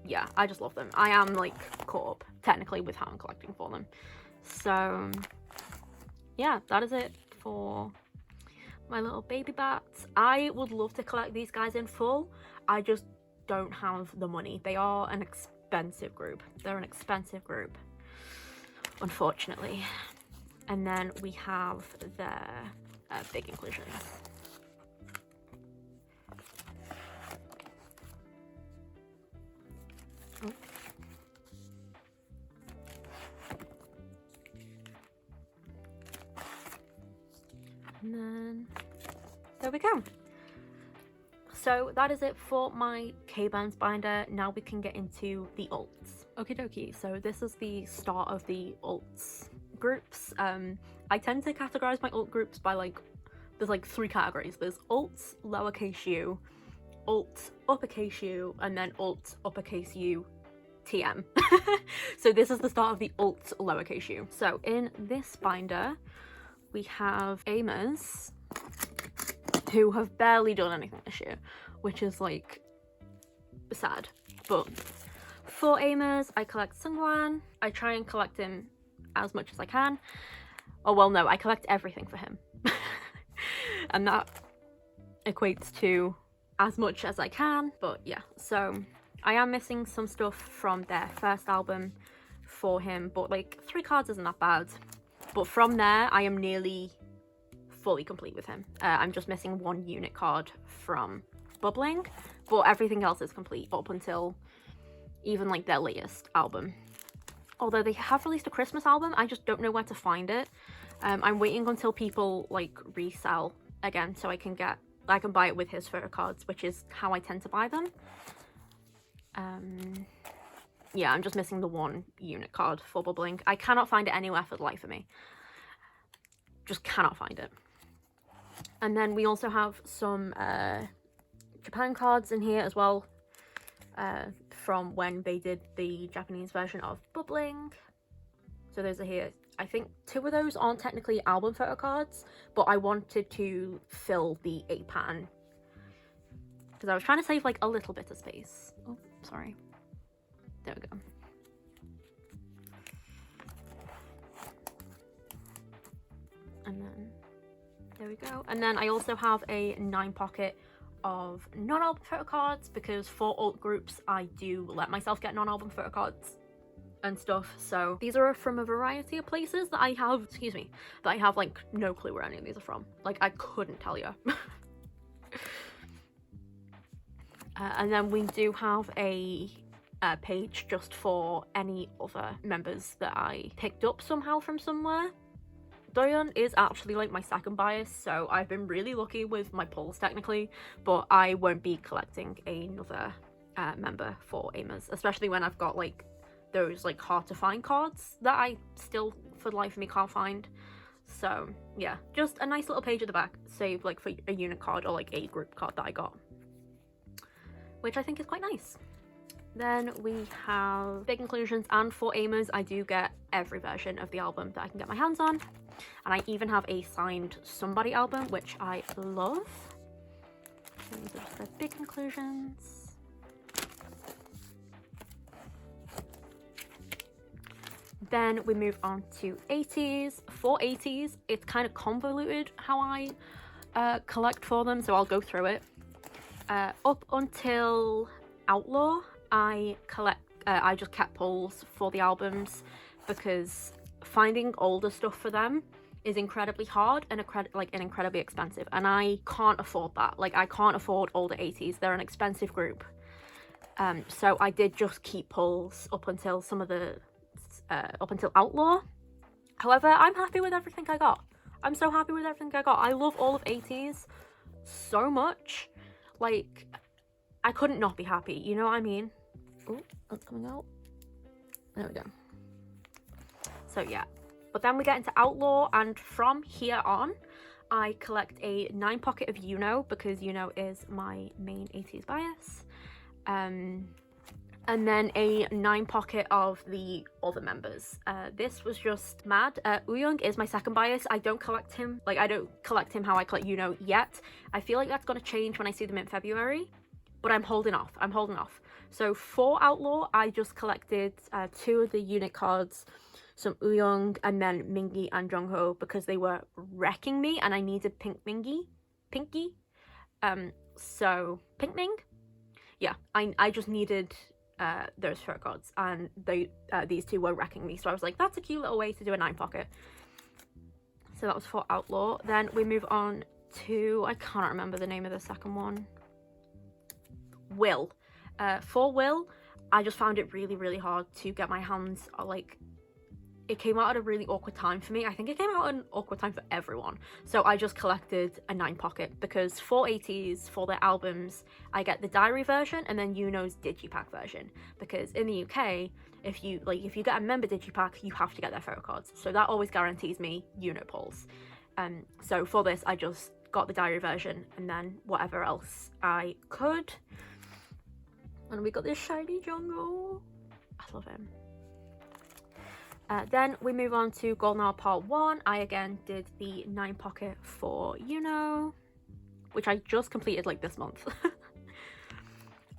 yeah, I just love them. I am like caught up technically with how I'm collecting for them. So yeah, that is it for my little baby bats. I would love to collect these guys in full. I just don't have the money. They are an expensive group. They're an expensive group, unfortunately. And then we have their big inclusions. Oh. And then there we go. So that is it for my K-Bands binder. Now we can get into the alts. Okie dokie, so this is the start of the alts groups. I tend to categorize my alt groups by like, there's like 3 categories. There's alts lowercase u, alt uppercase U, and then alt uppercase U TM. So this is the start of the alt lowercase u. So in this binder, we have Aimers, who have barely done anything this year, which is like sad. But for Aimers, I collect Sungwan. I try and collect him as much as I can. Oh well, no, I collect everything for him. And that equates to as much as I can. But yeah, so I am missing some stuff from their first album for him, but like 3 cards isn't that bad. But from there, I am nearly fully complete with him. I'm just missing 1 unit card from Bubbling, but everything else is complete up until even like their latest album. Although they have released a Christmas album, I just don't know where to find it. I'm waiting until people like resell again so I can buy it with his photo cards, which is how I tend to buy them. Yeah, I'm just missing the 1 unit card for Bubbling. I cannot find it anywhere for the life of me. Just cannot find it. And then we also have some Japan cards in here as well, from when they did the Japanese version of Bubbling. So those are here. I think 2 of those aren't technically album photo cards, but I wanted to fill the 8 pattern because I was trying to save like a little bit of space. Oh, sorry. There we go. And then there we go. And then I also have a 9 pocket of non-album photo cards because for alt groups I do let myself get non-album photo cards and stuff. So these are from a variety of places that I have, excuse me, that I have like no clue where any of these are from. Like I couldn't tell you. And then we do have a page just for any other members that I picked up somehow from somewhere. Doyeon is actually like my second bias, so I've been really lucky with my pulls technically, but I won't be collecting another member for AMAs, especially when I've got like those like hard to find cards that I still for the life of me can't find. So yeah, just a nice little page at the back, saved like for a unit card or like a group card that I got, which I think is quite nice. Then we have big inclusions, and for AMAs I do get every version of the album that I can get my hands on, and I even have a signed Somebody album, which I love. These are just the big inclusions. Then we move on to Ateez. For Ateez, it's kind of convoluted how I collect for them, so I'll go through it. Up until Outlaw, I just kept pulls for the albums because finding older stuff for them is incredibly hard and incredibly expensive, and I can't afford that. Like I can't afford older Ateez. They're an expensive group. So I did just keep pulls up until some of the up until Outlaw. However, I'm happy with everything I got. I'm so happy with everything I got. I love all of Ateez so much. Like I couldn't not be happy, you know what I mean? Oh, that's coming out. There we go. So yeah, but then we get into Outlaw, and from here on, I collect a 9 pocket of Uno because Uno is my main Ateez bias. And then a 9 pocket of the other members. This was just mad. Umyull is my second bias. I don't collect him. Like I don't collect him how I collect Uno yet. I feel like that's gonna change when I see them in February. But I'm holding off. I'm holding off. So for Outlaw, I just collected 2 of the unit cards, some Umyull, and then Mingi and Jongho because they were wrecking me and I needed Pinky. So Pink Ming? Yeah, I just needed those Photocards, and these 2 were wrecking me. So I was like, that's a cute little way to do a 9 pocket. So that was for Outlaw. Then we move on to, I can't remember the name of the second one. Will. For Will, I just found it really, really hard to get my hands, like, it came out at a really awkward time for me. I think it came out at an awkward time for everyone. So I just collected a 9 pocket because for Ateez, for their albums, I get the diary version and then Uno's digipack version. Because in the UK, if you get a member digipack, you have to get their photo cards. So that always guarantees me Uno pulls. So for this, I just got the diary version and then whatever else I could. And we got this shiny Jongho. I love him. Then we move on to Golden Hour Part 1. I again did the 9 pocket for Uno, which I just completed like this month.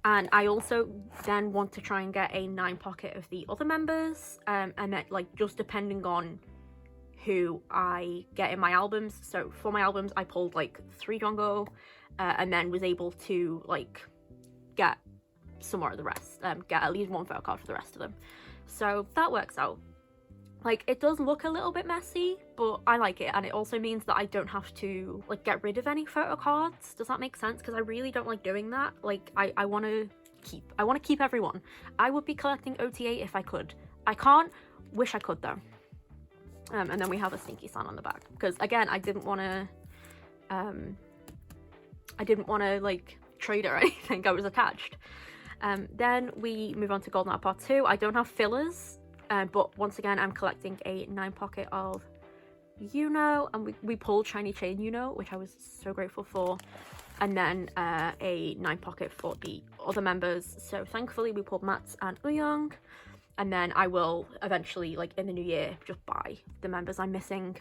And I also then want to try and get a 9 pocket of the other members, and then like just depending on who I get in my albums. So for my albums, I pulled like 3 Jongho, and then was able to like get some more of the rest, get at least 1 photo card for the rest of them. So that works out. Like, it does look a little bit messy, but I like it, and it also means that I don't have to like get rid of any photo cards. Does that make sense? Because I really don't like doing that. Like, I want to keep everyone. I would be collecting OTA if I could. I can't. Wish I could though. And then we have a Stinky Sun on the back because again, I didn't want to like trade or anything. I was attached. Then we move on to Golden Hour Part 2. I don't have fillers. But once again, I'm collecting a 9 pocket of Uno, and we pulled Shiny Chain Uno, which I was so grateful for, and then a 9 pocket for the other members. So thankfully we pulled Mats and Umyull, and then I will eventually, like in the new year, just buy the members I'm missing.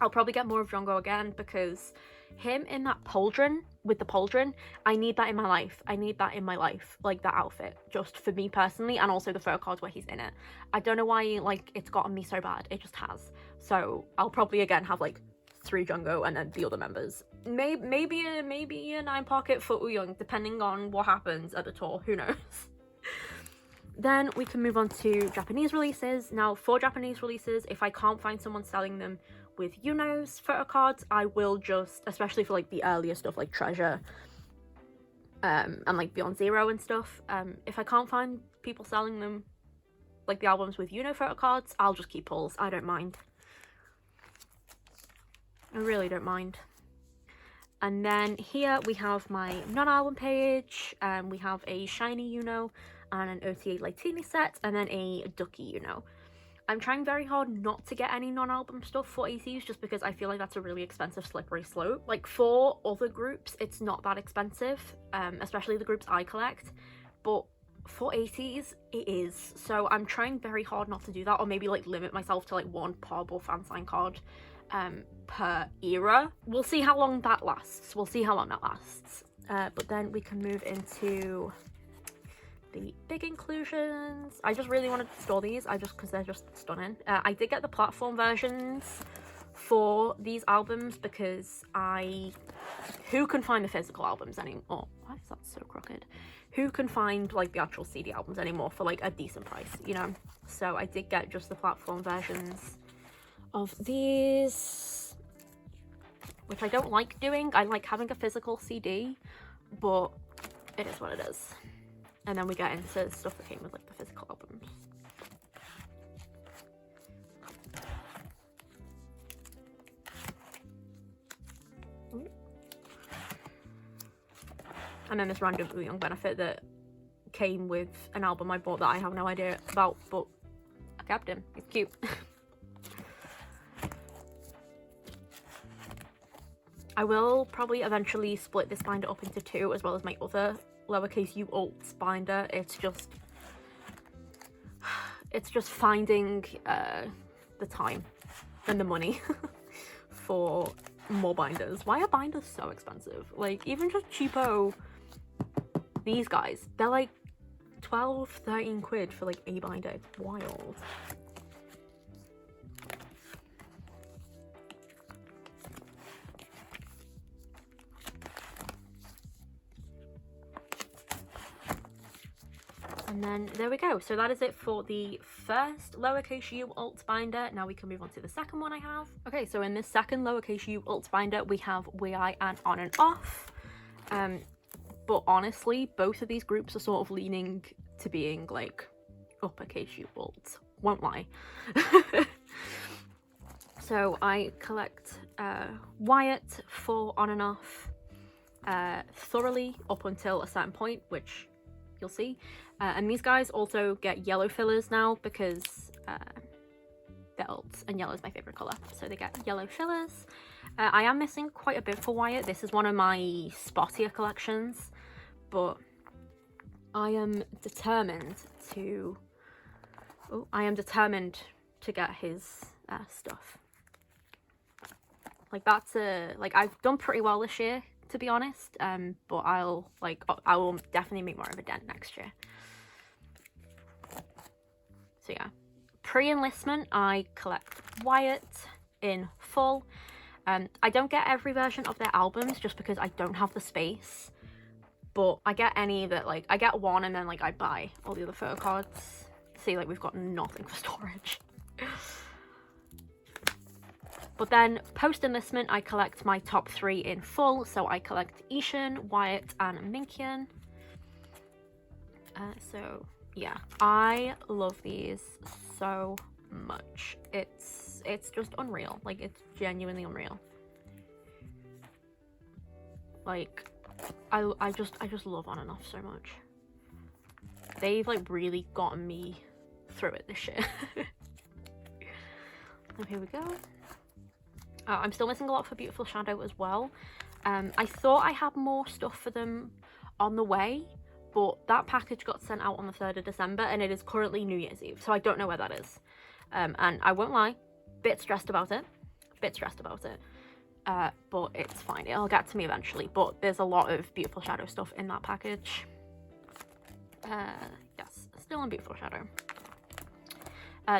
I'll probably get more of Jongho again because him in that pauldron, with the pauldron, I need that in my life. I need that in my life, like that outfit, just for me personally, and also the photo cards where he's in it. I don't know why, like, it's gotten me so bad. It just has. So I'll probably again have like 3 Jongho and then the other members. Maybe a 9 pocket for Umyull, depending on what happens at the tour. Who knows? Then we can move on to Japanese releases. Now, for Japanese releases, if I can't find someone selling them with Unew's photocards, I will just, especially for like the earlier stuff like Treasure and like Beyond Zero and stuff, if I can't find people selling them, like the albums with Uno photocards, I'll just keep pulls. I don't mind. I really don't mind. And then here we have my non-album page. We have a shiny Uno and an OTA Lightini set, and then a Ducky Uno. I'm trying very hard not to get any non-album stuff for Ateez, just because I feel like that's a really expensive slippery slope. Like for other groups, it's not that expensive, especially the groups I collect, but for Ateez, it is. So I'm trying very hard not to do that, or maybe like limit myself to like one pub or fan sign card per era. We'll see how long that lasts. But then we can move into the big inclusions. I just really wanted to store these, because they're just stunning. I did get the platform versions for these albums because who can find the physical albums anymore? Oh, why is that so crooked? Who can find like the actual CD albums anymore for like a decent price, you know? So I did get just the platform versions of these, which I don't like doing. I like having a physical CD, but it is what it is. And then we get into stuff that came with like the physical albums. Ooh. And then this random Umyull benefit that came with an album I bought that I have no idea about, but I kept him. He's cute. I will probably eventually split this binder up into two, as well as my other lowercase u alts binder. It's just finding the time and the money for more binders. Why are binders so expensive? Like, even just cheapo, these guys, they're like 12, 13 quid for like a binder. It's wild. And then there we go. So that is it for the first lowercase u alt binder. Now we can move on to the second one I have. Okay, so in this second lowercase u alt binder, we have WeI and On and Off. But honestly, both of these groups are sort of leaning to being like uppercase u alt. Won't lie. So I collect Wyatt for On and Off thoroughly up until a certain point, which you'll see. And these guys also get yellow fillers now because they're alts, and yellow is my favorite color, so they get yellow fillers. I am missing quite a bit for Wyatt. This is one of my spottier collections, but I am determined to get his stuff. Like I've done pretty well this year, to be honest, but I will definitely make more of a dent next year. So yeah, pre-enlistment I collect Wyatt in full. I don't get every version of their albums just because I don't have the space, but I get any that like I get one, and then like I buy all the other photo cards. See, like we've got nothing for storage. But then post-enlistment, I collect my top 3 in full. So I collect Ishan, Wyatt, and Minkyun. So yeah, I love these so much. It's just unreal. Like, it's genuinely unreal. Like, I just love On and Off so much. They've like really gotten me through it this year. And here we go. I'm still missing a lot for Beautiful Shadow as well. I thought I had more stuff for them on the way, but that package got sent out on the 3rd of December, and it is currently New Year's Eve, so I don't know where that is. And I won't lie, bit stressed about it. But it's fine, it'll get to me eventually. But there's a lot of Beautiful Shadow stuff in that package. Yes, still in Beautiful Shadow.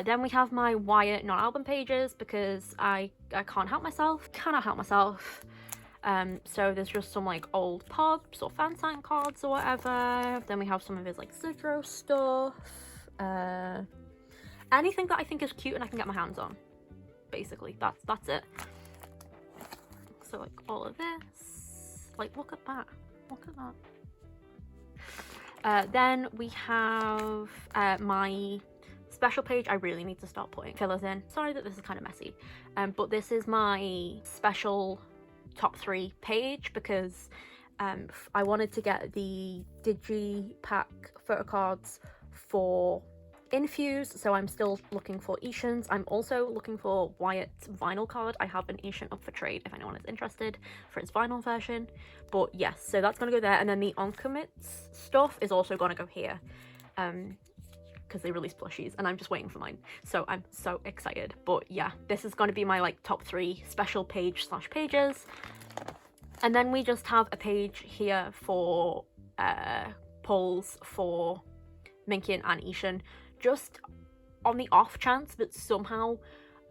Then we have my Wyatt non-album pages because I can't help myself. Cannot help myself. So there's just some like old pubs or fan sign cards or whatever. Then we have some of his like Zidro stuff. Anything that I think is cute and I can get my hands on. Basically, that's it. So like all of this, like look at that, look at that. Then we have my special page. I really need to start putting fillers in. Sorry that this is kind of messy, but this is my special top 3 page because I wanted to get the Digipack photocards for Infuse, so I'm still looking for Ishans. I'm also looking for Wyatt's vinyl card. I have an Ishan up for trade if anyone is interested for its vinyl version. But yes, so that's going to go there, and then the Oncommits stuff is also going to go here because they release plushies and I'm just waiting for mine, so I'm so excited. But yeah, this is going to be my like top 3 special page / pages. And then we just have a page here for polls for Minkian and Ishan, just on the off chance that somehow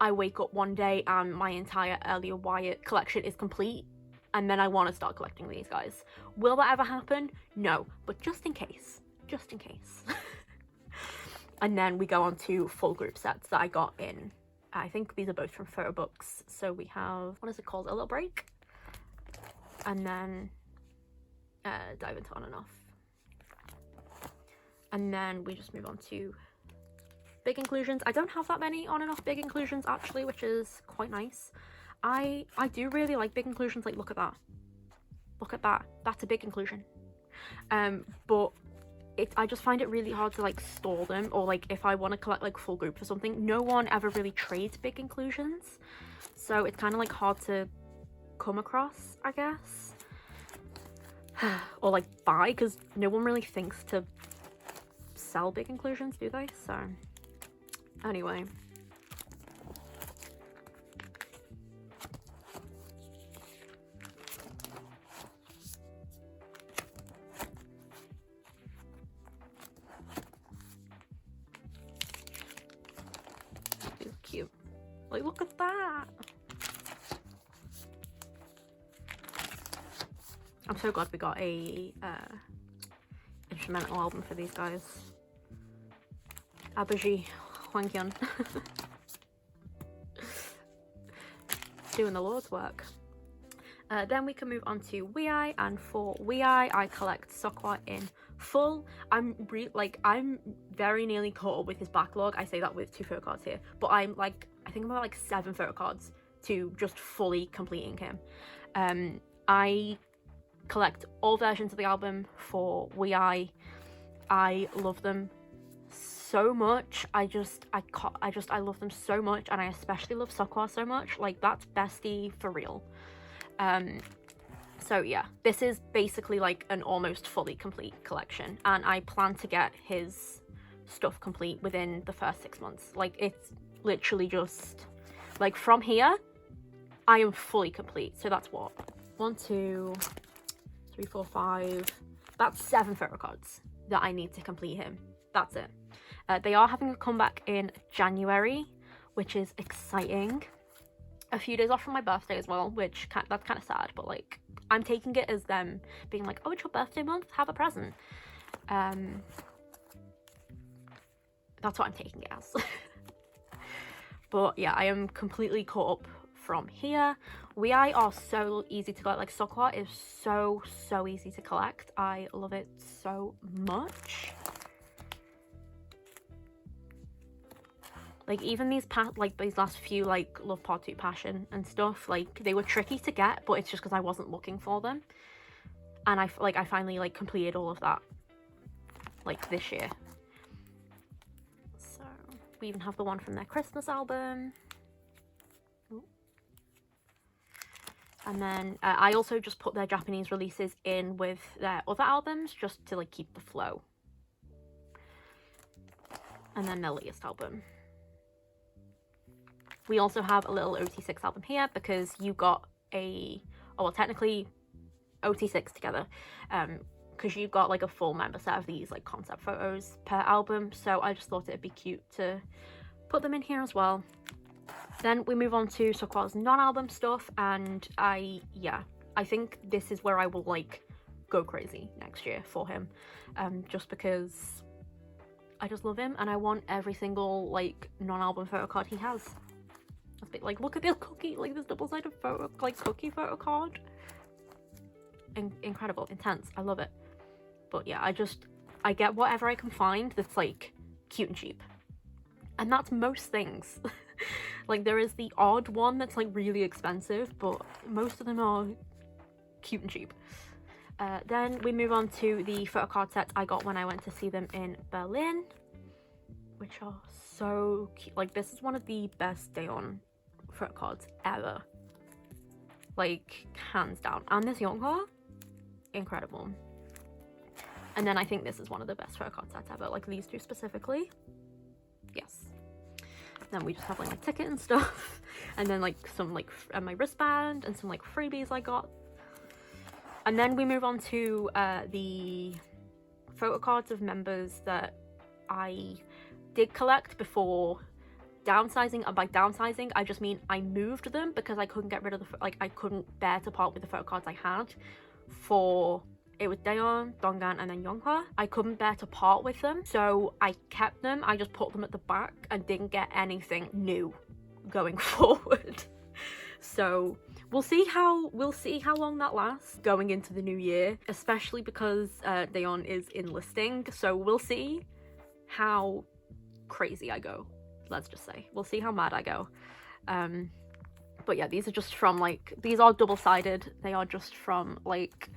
I wake up one day and my entire earlier Wyatt collection is complete and then I want to start collecting these guys. Will that ever happen? No, but just in case, just in case. And then we go on to full group sets that I got in, I think these are both from photo books. So we have, what is it called, A Little Break, and then Dive Into On and Off. And then we just move on to big inclusions. I don't have that many on and off big inclusions actually, which is quite nice. I do really like big inclusions. Like, look at that. Look at that. That's a big inclusion. But I just find it really hard to like store them, or like if I want to collect like full group for something, no one ever really trades big inclusions. So it's kind of like hard to come across, I guess. Or like buy, because no one really thinks to sell big inclusions, do they? So anyway, these are cute. Like, look at that. I'm so glad we got a instrumental album for these guys. Abaji Hwanghyun. Doing the Lord's work. Then we can move on to Wei, and for Wei, I collect Seokwa in full. I'm very nearly caught up with his backlog. I say that with 2 photo cards here, but I'm like, I think I'm about like 7 photo cards to just fully completing him. I collect all versions of the album for Wei. I love them so much. I love them so much, and I especially love Seokwa so much. Like, that's bestie for real. So yeah, this is basically like an almost fully complete collection, and I plan to get his stuff complete within the first 6 months. Like, it's literally just like from here I am fully complete. So that's what, 1, 2, 3, 4, 5, that's 7 photo cards that I need to complete him. That's it. They are having a comeback in January, which is exciting. A few days off from my birthday as well, which that's kind of sad, but like, I'm taking it as them being like, oh, it's your birthday month, have a present. That's what I'm taking it as. But yeah, I am completely caught up from here. Wei are so easy to collect. Like, Seokwa is so easy to collect. I love it so much. Like, even these these last few, like, Love Part 2 Passion and stuff, like, they were tricky to get, but it's just because I wasn't looking for them. And I finally, like, completed all of that, like, this year. So, we even have the one from their Christmas album. Ooh. And then, I also just put their Japanese releases in with their other albums, just to, like, keep the flow. And then their latest album. We also have a little OT6 album here because you got technically OT6 together, because you got like a full member set of these like concept photos per album. So I just thought it'd be cute to put them in here as well. Then we move on to Seokwa's non-album stuff, and I think this is where I will like go crazy next year for him, just because I just love him, and I want every single like non-album photo card he has. That's big. Like, look at this cookie, like this double-sided photo, like cookie photo card. Incredible, intense. I love it. But yeah, I get whatever I can find that's like cute and cheap, and that's most things. Like, there is the odd one that's like really expensive, but most of them are cute and cheap. Then we move on to the photo card sets I got when I went to see them in Berlin, which are so cute. Like, this is one of the best Daeon photo cards ever, like hands down. And this Yonghwa, incredible. And then I think this is one of the best photo card sets ever, like these two specifically. Yes. Then we just have like my ticket and stuff, and then like some like my wristband and some like freebies I got. And then we move on to the photo cards of members that I did collect before downsizing. And by downsizing, I just mean I moved them because I couldn't get rid of the, like, I couldn't bear to part with the photo cards I had for, it was Daeon, Donggan, and then Yonghwa. I couldn't bear to part with them, so I kept them. I just put them at the back and didn't get anything new going forward. So we'll see how long that lasts going into the new year, especially because Daeon is enlisting. So we'll see how crazy I go. Let's just say we'll see how mad I go. But yeah, these are just from like, these are double-sided. They are just from like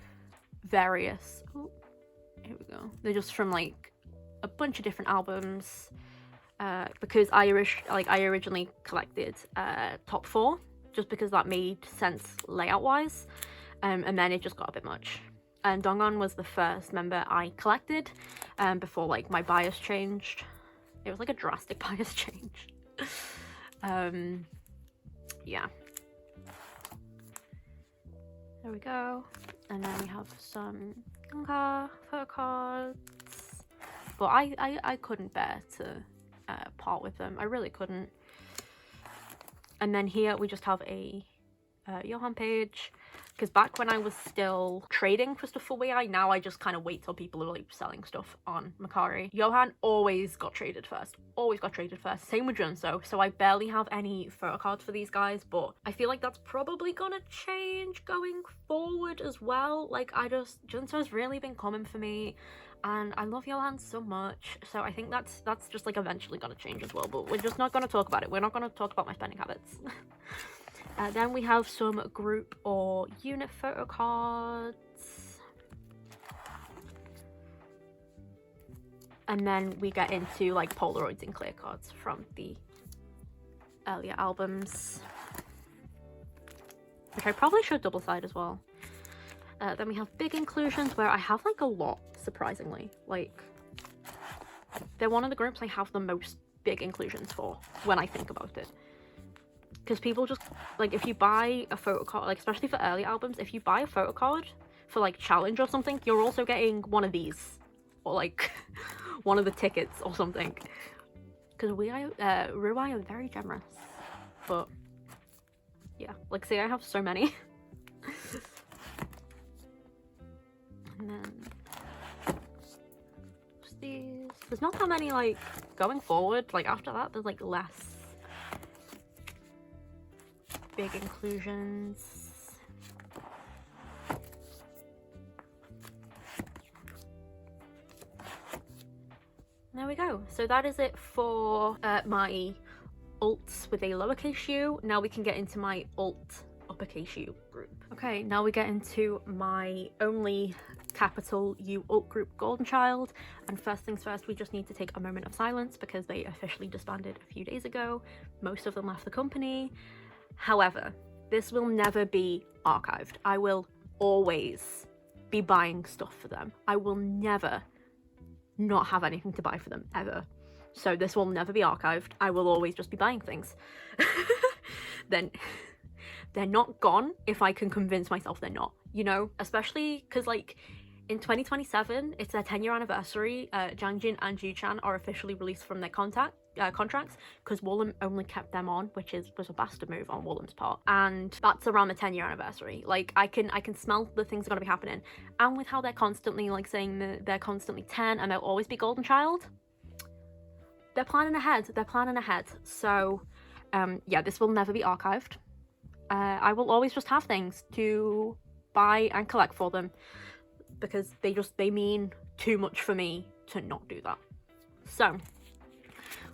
various, oh, here we go. They're just from like a bunch of different albums, because I originally collected top 4 just because that made sense layout wise, and then it just got a bit much. And Donggan was the first member I collected before like my bias changed. It was like a drastic bias change. Yeah, there we go. And then we have some photo cards, but I couldn't bear to part with them. I really couldn't. And then here we just have a Johan page, because back when I was still trading for stuff for WeI, now I just kind of wait till people are like selling stuff on Mercari. Johan always got traded first. Same with Junso. So I barely have any photo cards for these guys, but I feel like that's probably gonna change going forward as well. Like, Junso's really been coming for me, and I love Johan so much. So I think that's just like eventually gonna change as well, but we're just not gonna talk about it. We're not gonna talk about my spending habits. Then we have some group or unit photo cards. And then we get into like Polaroids and clear cards from the earlier albums, which I probably should double side as well. Then we have big inclusions, where I have like a lot, surprisingly. Like, they're one of the groups I have the most big inclusions for when I think about it. Because people just, like, if you buy a photo card, like, especially for early albums, if you buy a photo card for, like, challenge or something, you're also getting one of these. Or, like, one of the tickets or something. Because RuI are very generous. But, yeah. Like, see, I have so many. And then just these. There's not that many, like, going forward. Like, after that, there's, like, less big inclusions. There we go. So that is it for my alts with a lowercase u. Now we can get into my alt uppercase U group. Okay, now we get into my only capital U alt group, Golden Child. And first things first, we just need to take a moment of silence because they officially disbanded a few days ago. Most of them left the company. However, this will never be archived. I will always be buying stuff for them. I will never not have anything to buy for them, ever. So this will never be archived. I will always just be buying things. Then they're not gone if I can convince myself they're not, you know? Especially because, like, in 2027, it's their 10-year anniversary. Jangjin and Ju-chan are officially released from their contracts because Woollim only kept them on, which was a bastard move on Woollim's part. And that's around the 10-year anniversary. Like, I can smell the things are going to be happening. And with how they're constantly, like, saying that they're constantly 10 and they'll always be Golden Child, they're planning ahead. They're planning ahead. So, yeah, this will never be archived. I will always just have things to buy and collect for them because they mean too much for me to not do that. So,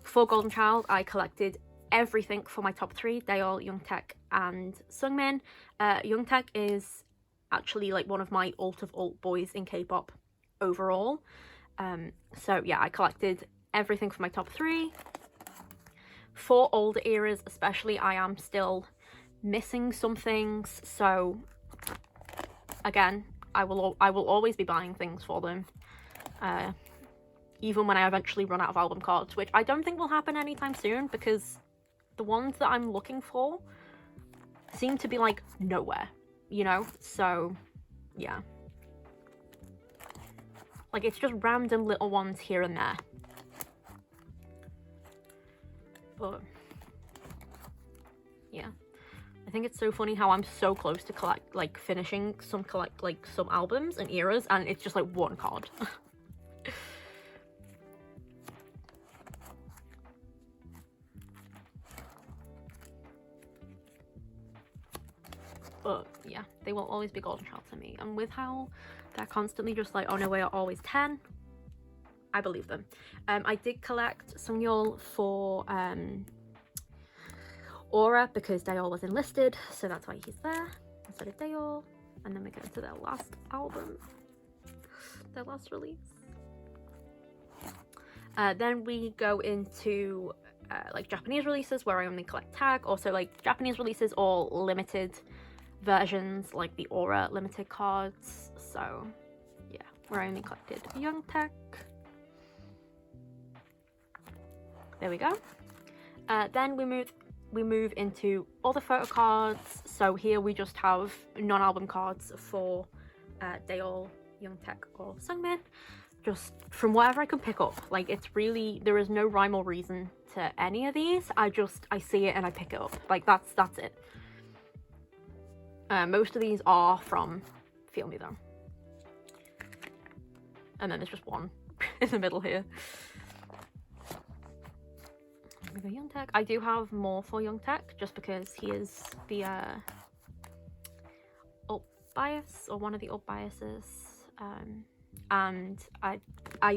for Golden Child, I collected everything for my top 3, Daeol, Youngtaek, and Sungmin. Youngtaek is actually like one of my ult of ult boys in K-pop overall. So yeah, I collected everything for my top 3. For older eras especially, I am still missing some things, so again, I will always be buying things for them, even when I eventually run out of album cards, which I don't think will happen anytime soon because the ones that I'm looking for seem to be like nowhere, you know? So yeah, like it's just random little ones here and there. But yeah, I think it's so funny how I'm so close to finishing some albums and eras, and it's just like one card. But yeah, they will always be Golden Child to me, and with how they're constantly just like, oh no, we're always 10, I believe them. I did collect Umyull for Aura because Daeol was enlisted, so that's why he's there instead of Daeol. And then we get into their last album, their last release. Then we go into like Japanese releases where I only collect tag, also like Japanese releases or limited versions like the Aura limited cards. So yeah, where I only collected Youngtaek. There we go. Then we move into other photo cards. So here we just have non-album cards for Daeol, Youngtaek, or Sungmin, just from whatever I can pick up. Like it's really, there is no rhyme or reason to any of these. I see it and I pick it up. Like that's it. Most of these are from Feel Me though. And then there's just one in the middle here. Youngtaek. I do have more for Youngtaek just because he is the ult bias, or one of the ult biases, and I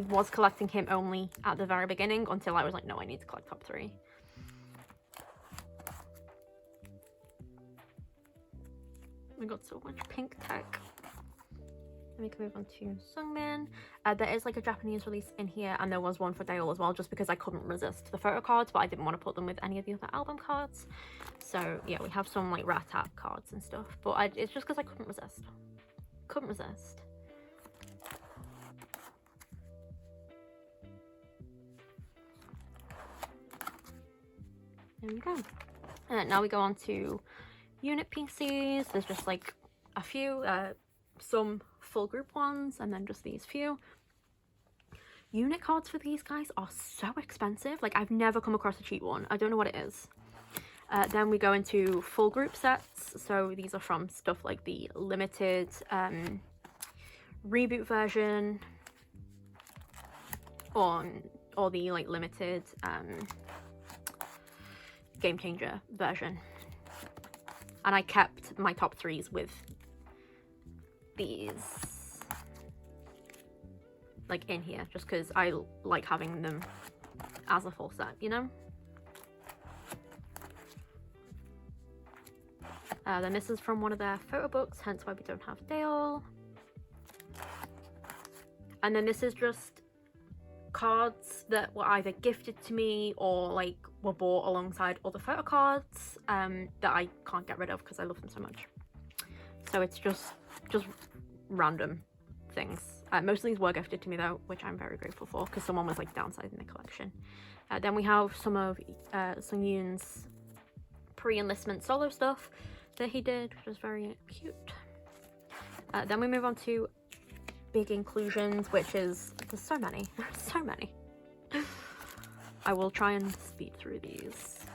was collecting him only at the very beginning until I was like, no, I need to collect top 3. We got so much pink tech. Then we can move on to Sungmin. There is like a Japanese release in here, and there was one for Daeol as well, just because I couldn't resist the photo cards, but I didn't want to put them with any of the other album cards. So yeah, we have some like Rat-Tat cards and stuff, but it's just because I couldn't resist. Couldn't resist. There we go. And now we go on to unit PCs. There's just like a few, some full group ones, and then just these few. Unit cards for these guys are so expensive. Like I've never come across a cheap one. I don't know what it is. Then we go into full group sets. So these are from stuff like the limited reboot version, or the like limited game changer version. And I kept my top 3s with these like in here just because I like having them as a full set, you know. Then this is from one of their photo books, hence why we don't have Daeol. And then this is just cards that were either gifted to me or like were bought alongside other photo cards that I can't get rid of because I love them so much. So it's just random things. Most of these were gifted to me though, which I'm very grateful for because someone was like downsizing the collection. Then we have some of Sungyoon's pre-enlistment solo stuff that he did, which was very cute. Then we move on to big inclusions, which is, there's so many, so many. I will try and speed through these.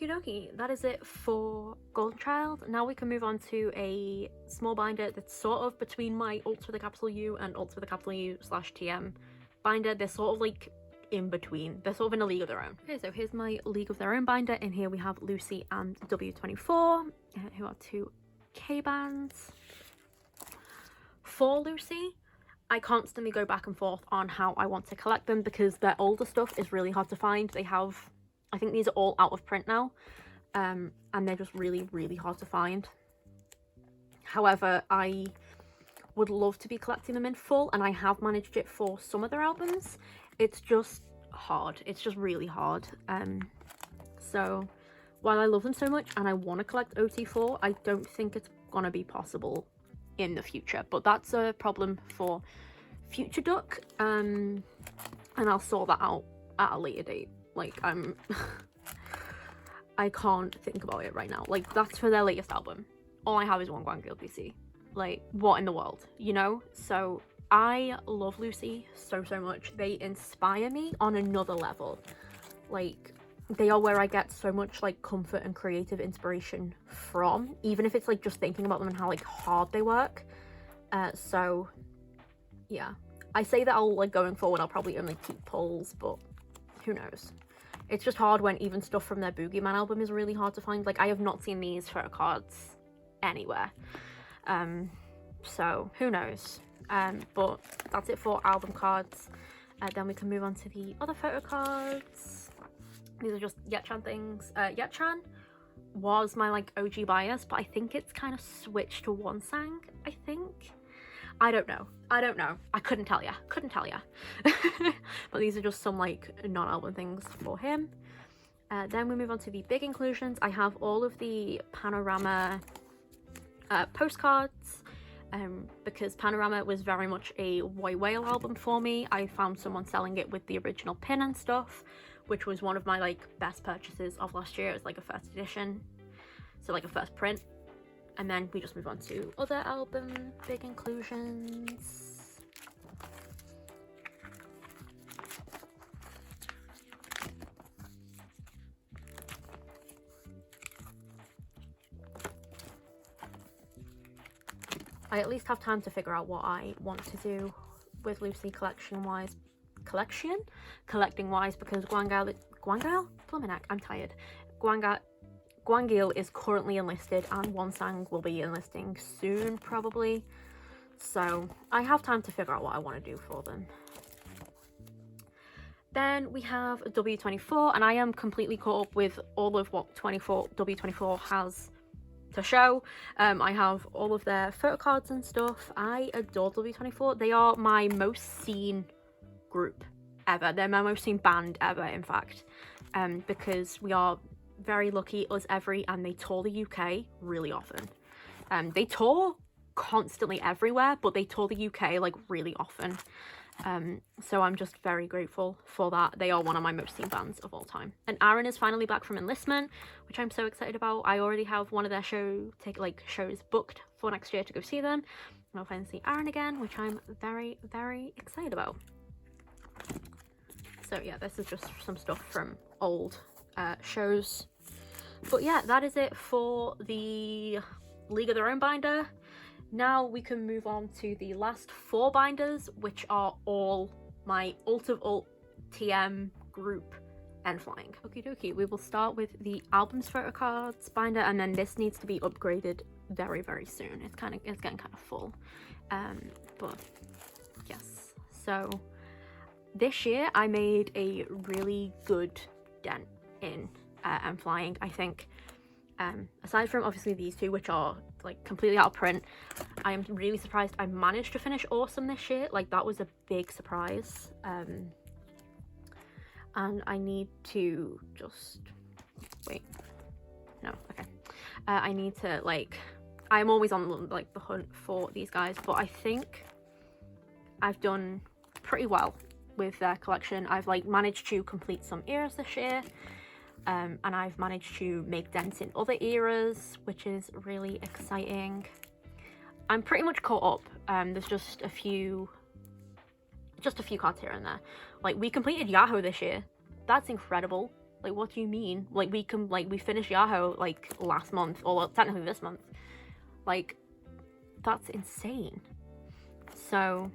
Okie dokie, that is it for Golden Child. Now we can move on to a small binder that's sort of between my Alt with a capital U and Alt with a capital U / TM binder. They're sort of like in between. They're sort of in a league of their own. Okay, so here's my league of their own binder. In here we have Lucy and W24, who are 2 K bands. For Lucy, I constantly go back and forth on how I want to collect them because their older stuff is really hard to find. They have, I think these are all out of print now, and they're just really, really hard to find. However, I would love to be collecting them in full, and I have managed it for some of their albums. It's just hard. It's just really hard. So while I love them so much and I want to collect OT4, I don't think it's gonna be possible in the future, but that's a problem for future Duck, and I'll sort that out at a later date. Like, I can't think about it right now. Like, that's for their latest album. All I have is one Guangil PC. Like, what in the world, you know? So I love Lucy so much. They inspire me on another level. Like, they are where I get so much like comfort and creative inspiration from, even if it's like just thinking about them and how like hard they work. So yeah, I say that I'll like going forward I'll probably only keep pulls, but who knows. It's just hard when even stuff from their Boogeyman album is really hard to find. Like, I have not seen these Photocards anywhere, so who knows. But that's it for album cards. Then we can move on to the other Photocards. These are just Yetchan things. Yetchan was my like OG bias, but I think it's kind of switched to Wonsang, I think. I don't know. I couldn't tell ya. But these are just some like non-album things for him. Then we move on to the big inclusions. I have all of the Panorama postcards, because Panorama was very much a White Whale album for me. I found someone selling it with the original pin and stuff, which was one of my like best purchases of last year. It was like a first edition, so like a first print. And then we just move on to other album big inclusions. I at least have time to figure out what I want to do with Lucy collecting wise, because Guangil? Plumbing neck, I'm tired. Guangil is currently enlisted and Wonsang will be enlisting soon probably. So I have time to figure out what I want to do for them. Then we have W24, and I am completely caught up with all of what W24 has to show. I have all of their photocards and stuff. I adore W24. They are my most seen group ever. They're my most seen band ever, in fact, because we are very lucky, us every, and they tour the UK really often. They tour constantly everywhere, but they tour the UK like really often. So I'm just very grateful for that. They are one of my most seen bands of all time. And Aaron is finally back from enlistment, which I'm so excited about. I already have one of their shows booked for next year to go see them. And I'll finally see Aaron again, which I'm very, very excited about. So yeah, this is just some stuff from old shows. But yeah, that is it for the League of Their Own binder. Now we can move on to the last 4 binders, which are all my Alt of Alt TM group N.Flying. Okie dokie, we will start with the albums photocards binder, and then this needs to be upgraded very, very soon. It's getting kind of full. But yes, so this year I made a really good dent in N.Flying, I think. Aside from obviously these 2, which are like completely out of print, I am really surprised I managed to finish Awesome this year. Like, that was a big surprise. And I need to just wait. No, okay. I need to, like, I'm always on like the hunt for these guys, but I think I've done pretty well with their collection. I've like managed to complete some eras this year. And I've managed to make dents in other eras, which is really exciting. I'm pretty much caught up. There's just a few cards here and there. Like, we completed Yahoo this year. That's incredible. Like, what do you mean? Like, we finished Yahoo, like, last month, or well, technically this month. Like, that's insane. So,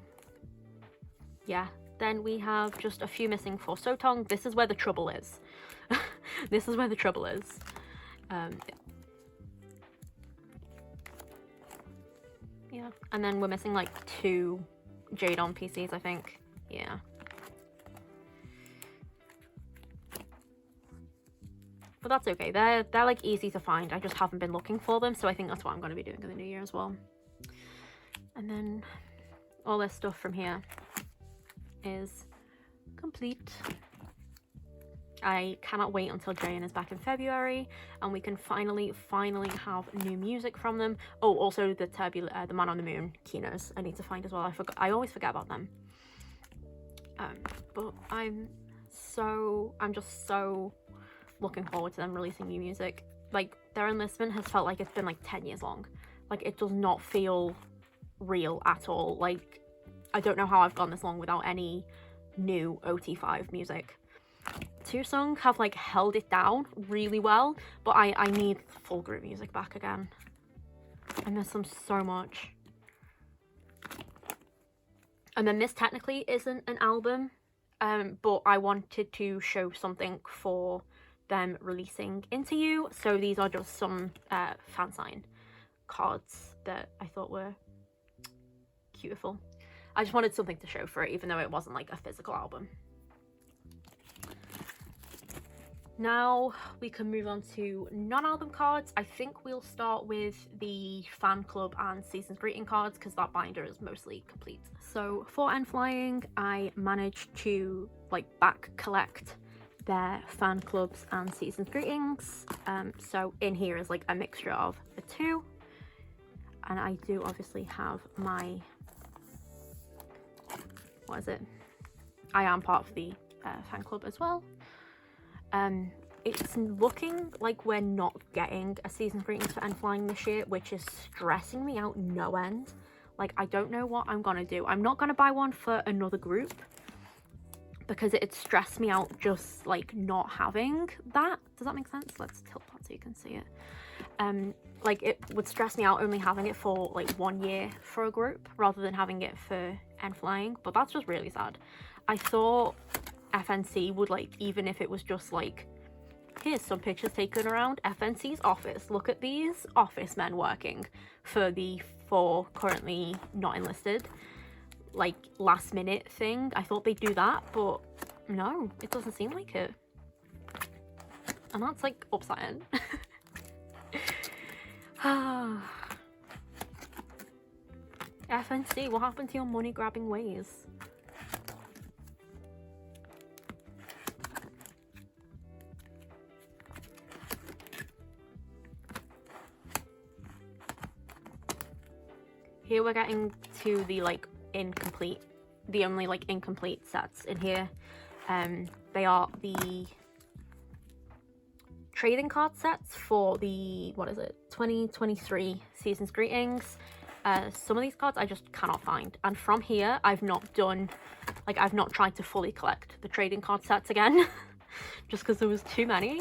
yeah. Then we have just a few missing for Sotong. This is where the trouble is. This is where the trouble is. Yeah. And then we're missing, like, 2 Jade on PCs, I think. Yeah. But that's okay. They're like easy to find. I just haven't been looking for them, so I think that's what I'm going to be doing in the new year as well. And then all this stuff from here is complete. I cannot wait until Jayan is back in February and we can finally have new music from them. Oh, also the the Man on the Moon Kinos I need to find as well. I always forget about them. But I'm just so looking forward to them releasing new music. Like, their enlistment has felt like it's been like 10 years long. Like, it does not feel real at all. Like, I don't know how I've gone this long without any new OT5 music. Tusung have like held it down really well, but I need full group music back again. I miss them so much. And then this technically isn't an album, but I wanted to show something for them releasing Into You, so these are just some fan sign cards that I thought were beautiful. I just wanted something to show for it, even though it wasn't like a physical album. Now we can move on to non-album cards. I think we'll start with the fan club and season's greeting cards because that binder is mostly complete. So for N.Flying, I managed to like back collect their fan clubs and season's greetings. So in here is like a mixture of the two. And I do obviously have my, what is it? I am part of the fan club as well. It's looking like we're not getting a season greetings for N.Flying this year, which is stressing me out no end. Like, I don't know what I'm gonna do. I'm not gonna buy one for another group because it stressed me out just like not having that. Does that make sense? Let's tilt that so you can see it. Like, it would stress me out only having it for like 1 year for a group rather than having it for N.Flying, but that's just really sad. I thought FNC would, like, even if it was just like, here's some pictures taken around FNC's office, look at these office men working for the 4 currently not enlisted, like, last minute thing. I thought they'd do that, but no, it doesn't seem like it, and that's like upsetting. FNC, what happened to your money grabbing ways? Here we're getting to the like incomplete, the only like incomplete sets in here. They are the trading card sets for the, what is it, 2023 season's greetings. Some of these cards I just cannot find, and from here I've not done, like, I've not tried to fully collect the trading card sets again just because there was too many,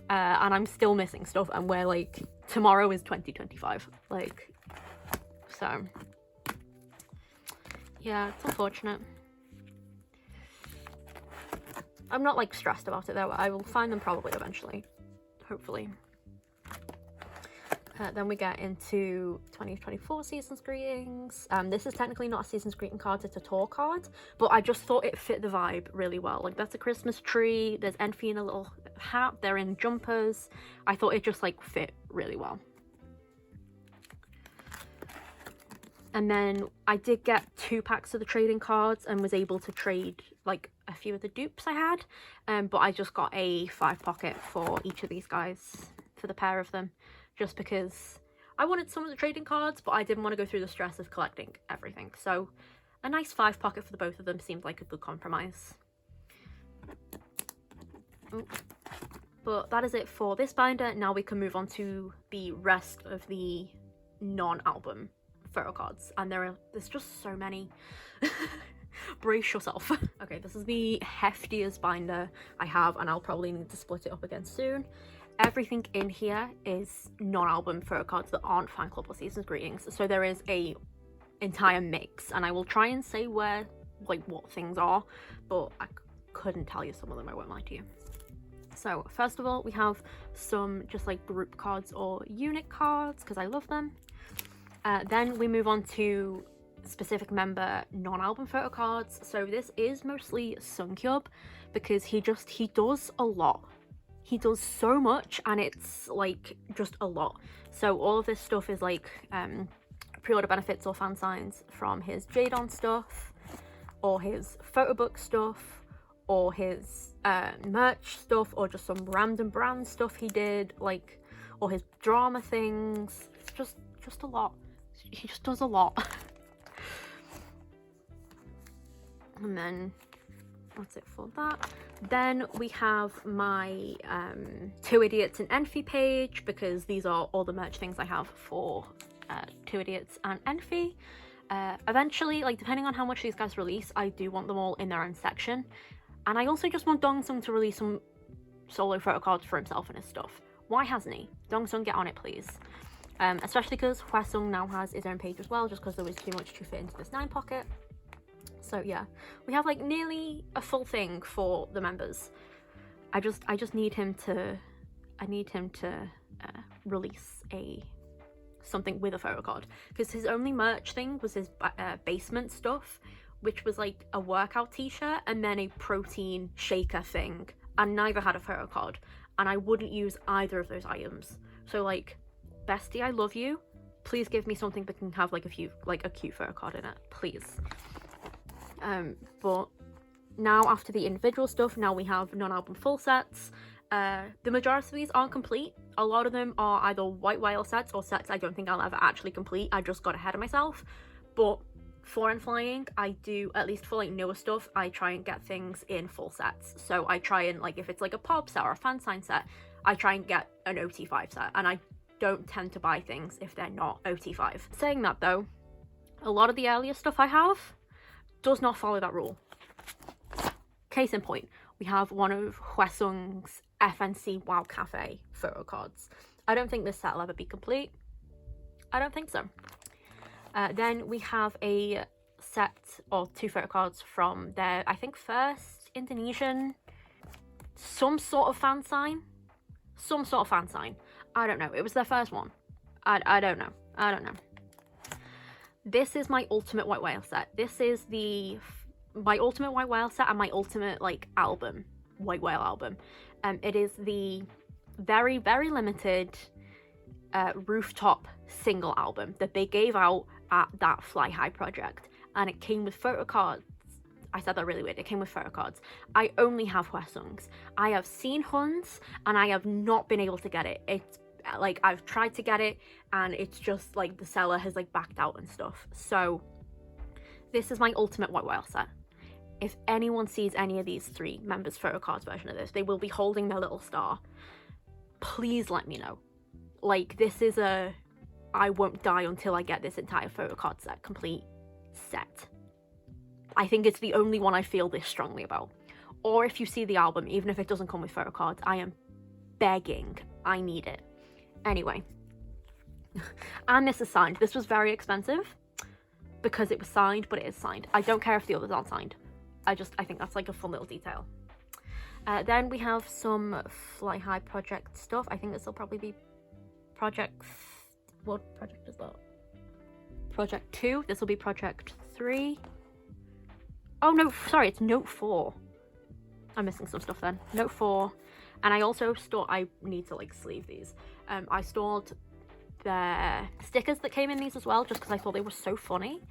and I'm still missing stuff, and we're like, tomorrow is 2025, like, so yeah, it's unfortunate. I'm not like stressed about it though. I will find them probably eventually, hopefully. Then we get into 2024 season's greetings. This is technically not a season's greeting card, it's a tour card, but I just thought it fit the vibe really well. Like, that's a Christmas tree, there's N.Flying in a little hat, they're in jumpers. I thought it just like fit really well. And then I did get 2 packs of the trading cards and was able to trade like a few of the dupes I had, but I just got a 5 pocket for each of these guys, for the pair of them, just because I wanted some of the trading cards, but I didn't want to go through the stress of collecting everything. So a nice 5 pocket for the both of them seemed like a good compromise. Ooh. But that is it for this binder. Now we can move on to the rest of the non-album photo cards, and there's just so many. Brace yourself. Okay, this is the heftiest binder I have, and I'll probably need to split it up again soon. Everything in here is non-album photo cards that aren't fan club or season's greetings, so there is a entire mix, and I will try and say where, like, what things are, but I couldn't tell you some of them, I won't lie to you. So first of all, we have some just like group cards or unit cards because I love them. Then we move on to specific member non-album photo cards. So this is mostly Sunkyub because he does a lot. He does so much, and it's like just a lot. So all of this stuff is like pre-order benefits or fan signs from his Jadon stuff, or his photo book stuff, or his merch stuff, or just some random brand stuff he did, like, or his drama things. It's just a lot. He just does a lot. And then that's it for that. Then we have my 2 Idiots and N.Fly page, because these are all the merch things I have for 2 Idiots and N.Fly. Eventually, like, depending on how much these guys release, I do want them all in their own section. And I also just want Dongsung to release some solo photo cards for himself and his stuff. Why hasn't he? Dongsung, get on it, please. Especially because Hwasung now has his own page as well, just because there was too much to fit into this 9 pocket. So yeah, we have like nearly a full thing for the members. I just need him to, release something with a photo card, because his only merch thing was his basement stuff, which was like a workout t-shirt and then a protein shaker thing, and neither had a photo card, and I wouldn't use either of those items. So like, bestie, I love you, please give me something that can have like a cute photo card in it, please. But now, after the individual stuff, now we have non-album full sets. The majority of these aren't complete. A lot of them are either white whale sets or sets I don't think I'll ever actually complete. I just got ahead of myself. But for N.Flying, I do, at least for like newer stuff, I try and get things in full sets. So I try and, like, if it's like a pop set or a fan sign set, I try and get an OT5 set, and I don't tend to buy things if they're not OT5. Saying that though, a lot of the earlier stuff I have does not follow that rule. Case in point, we have one of Hwasung's FNC Wow Cafe photo cards. I don't think this set will ever be complete. I don't think so. Then we have a set or 2 photo cards from their, I think, first Indonesian, some sort of fan sign. I don't know. It was their first one. I don't know. This is my ultimate white whale set. This is my ultimate white whale set and my ultimate, like, album, white whale album. It is the very, very limited rooftop single album that they gave out at that Fly High project, and it came with photo cards. I said that really weird. It came with photo cards. I only have Hwasung's. I have seen Hun's, and I have not been able to get it. It's like, I've tried to get it, and it's just like the seller has like backed out and stuff. So this is my ultimate white whale set. If anyone sees any of these 3 members photo cards version of this, they will be holding their little star. Please let me know. Like, this is a I won't die until I get this entire photo card set complete set. I think it's the only one I feel this strongly about. Or if you see the album, even if it doesn't come with photo cards, I am begging. I need it. Anyway. And this is signed. This was very expensive because it was signed, but it is signed. I don't care if the others aren't signed. I think that's like a fun little detail. Then we have some Fly High project stuff. I think this will probably be project... What project is that? Project 2. This will be project 3. Oh no, sorry, it's note 4. I'm missing some stuff then. Note 4. And I also I need to like sleeve these. I stored the stickers that came in these as well, just because I thought they were so funny.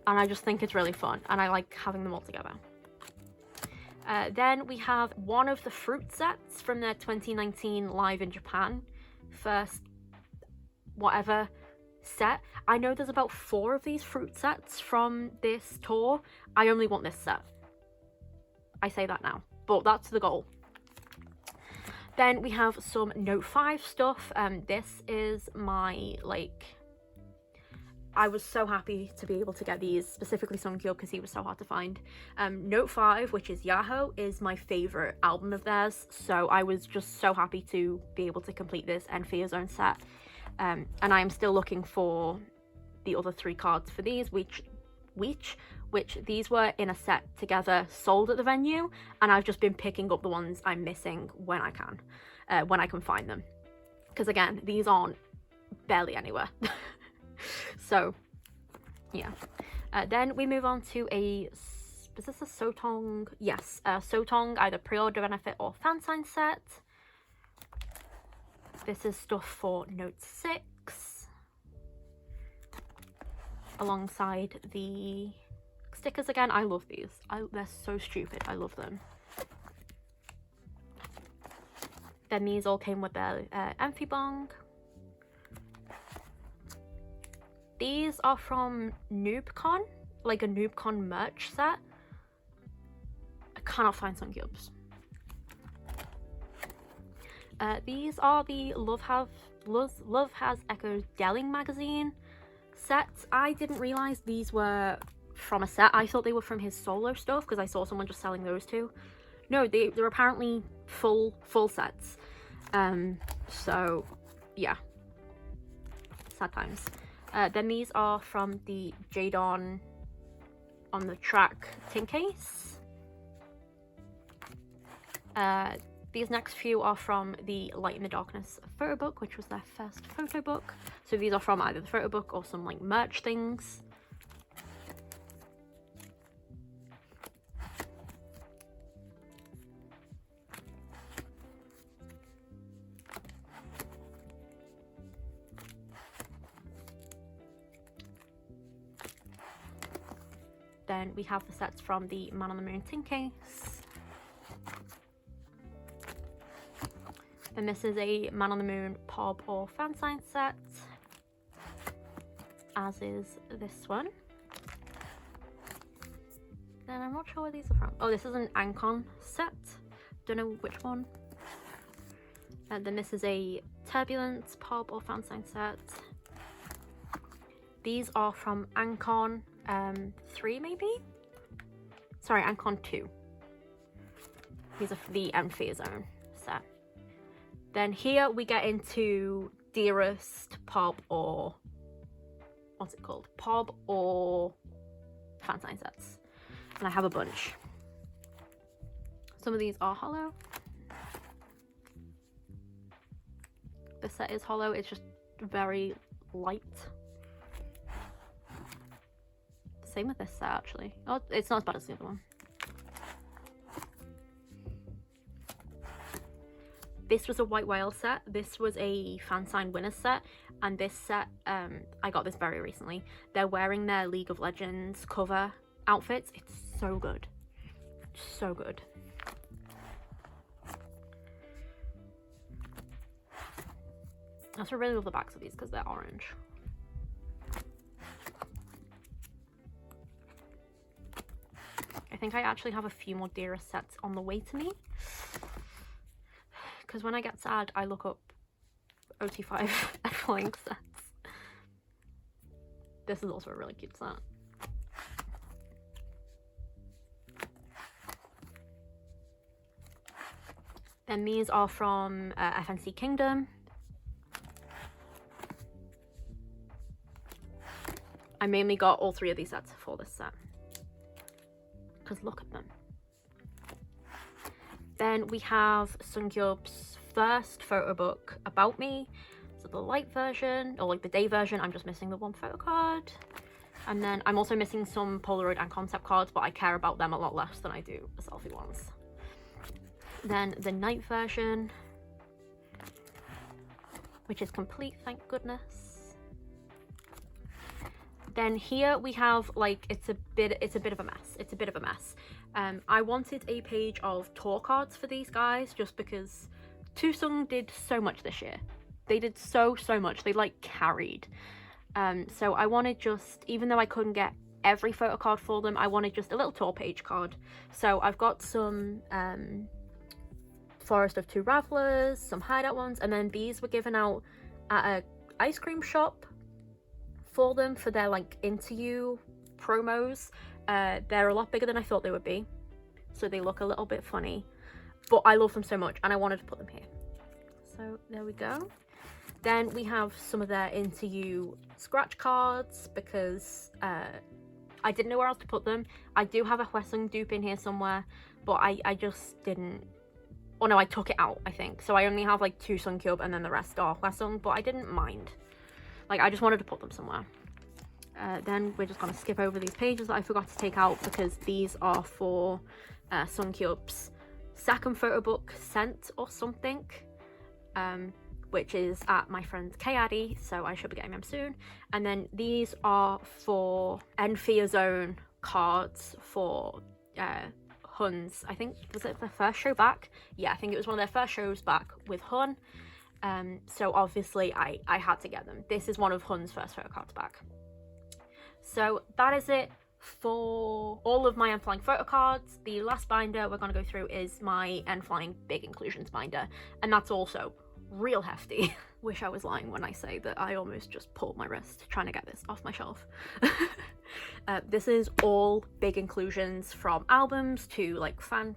And I just think it's really fun, and I like having them all together. Then we have one of the fruit sets from their 2019 Live in Japan first whatever set. I know there's about 4 of these fruit sets from this tour. I only want this set. I say that now, but that's the goal. Then we have some Note 5 stuff. This is my, like, I was so happy to be able to get these, specifically Sunkyul because he was so hard to find. Note 5, which is Yahoo, is my favourite album of theirs, so I was just so happy to be able to complete this N.Flying set. And I am still looking for the other 3 cards for these, which these were in a set together, sold at the venue, and I've just been picking up the ones I'm missing when I can find them. Because again, these aren't barely anywhere. So, yeah. Then we move on to is this a Sotong? Yes, Sotong, either pre-order benefit or fan sign set. This is stuff for Note 6. Alongside the stickers again. I love these. They're so stupid. I love them. Then these all came with their Amphibong. These are from NoobCon, like a NoobCon merch set. I cannot find some cubes. These are the Love Has Echoed Delling magazine sets. I didn't realise these were from a set. I thought they were from his solo stuff because I saw someone just selling those too. No, they're apparently full sets. So yeah, sad times. Then these are from the Jadon on the Track tin case. These next few are from the Light in the Darkness photo book, which was their first photo book. So these are from either the photo book or some like merch things. Then we have the sets from the Man on the Moon tin case. Then this is a Man on the Moon POB or fan sign set, as is this one. Then I'm not sure where these are from. Oh, this is an Ancon set. Don't know which one. And then this is a Turbulence POB or fan sign set. These are from Ancon 3 maybe? Sorry, Ancon 2. These are for the N.Flying set. Then here we get into Dearest POB or what's it called? POB or fan sign sets. And I have a bunch. Some of these are hollow. This set is hollow, it's just very light. Same with this set actually. Oh, it's not as bad as the other one. This was a White Whale set. This was a fan sign winners set, and this set, I got this very recently. They're wearing their League of Legends cover outfits. It's so good. So good. I also really love the backs of these because they're orange. I think I actually have a few more Dearest sets on the way to me. Because when I get sad, I look up OT5 N.Flying sets. This is also a really cute set. Then these are from FNC Kingdom. I mainly got all 3 of these sets for this set. Because look at them. Then we have Sunkyub's first photo book, About Me. So the light version, or like the day version, I'm just missing the one photo card. And then I'm also missing some Polaroid and concept cards, but I care about them a lot less than I do the selfie ones. Then the night version, which is complete, thank goodness. Then here we have like, it's a bit of a mess. It's a bit of a mess. I wanted a page of tour cards for these guys just because Tusung did so much this year. They did so much. They like carried. So I wanted just, even though I couldn't get every photo card for them, I wanted just a little tour page card. So I've got some Forest of Two Ravelers, some hideout ones, and then these were given out at a ice cream shop for them for their like interview promos. They're a lot bigger than I thought they would be, so they look a little bit funny, but I love them so much and I wanted to put them here. So there we go. Then we have some of their interview scratch cards because I didn't know where else to put them. I do have a Hwesung dupe in here somewhere, but I just didn't. Oh no, I took it out, I think. So I only have like 2 Sunkyub and then the rest are Hwesung, but I didn't mind. Like, I just wanted to put them somewhere. Then we're just going to skip over these pages that I forgot to take out because these are for Sunkyub's second photo book sent or something, which is at my friend K-Addy, so I should be getting them soon. And then these are for N.Flying cards for Hun's, I think, was it the first show back? Yeah, I think it was one of their first shows back with Hun. So obviously I had to get them. This is one of Hun's first photo cards back. So that is it for all of my N.Flying photo cards. The last binder we're going to go through is my N.Flying big inclusions binder, and that's also real hefty. Wish I was lying when I say that I almost just pulled my wrist trying to get this off my shelf. This is all big inclusions from albums to like fan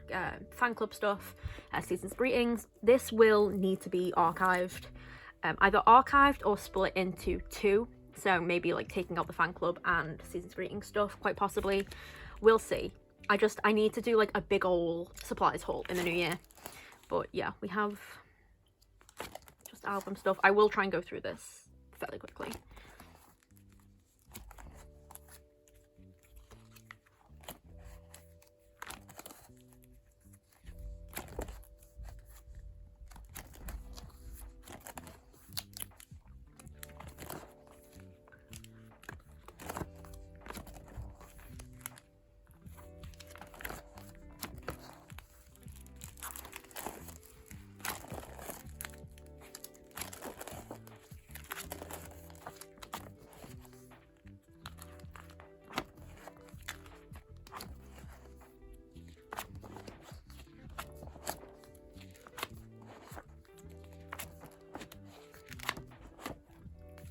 club stuff, season's greetings. This will need to be archived, either archived or split into 2. So maybe like taking out the fan club and season's greeting stuff, quite possibly. We'll see. I need to do like a big old supplies haul in the new year. But yeah, we have just album stuff. I will try and go through this fairly quickly.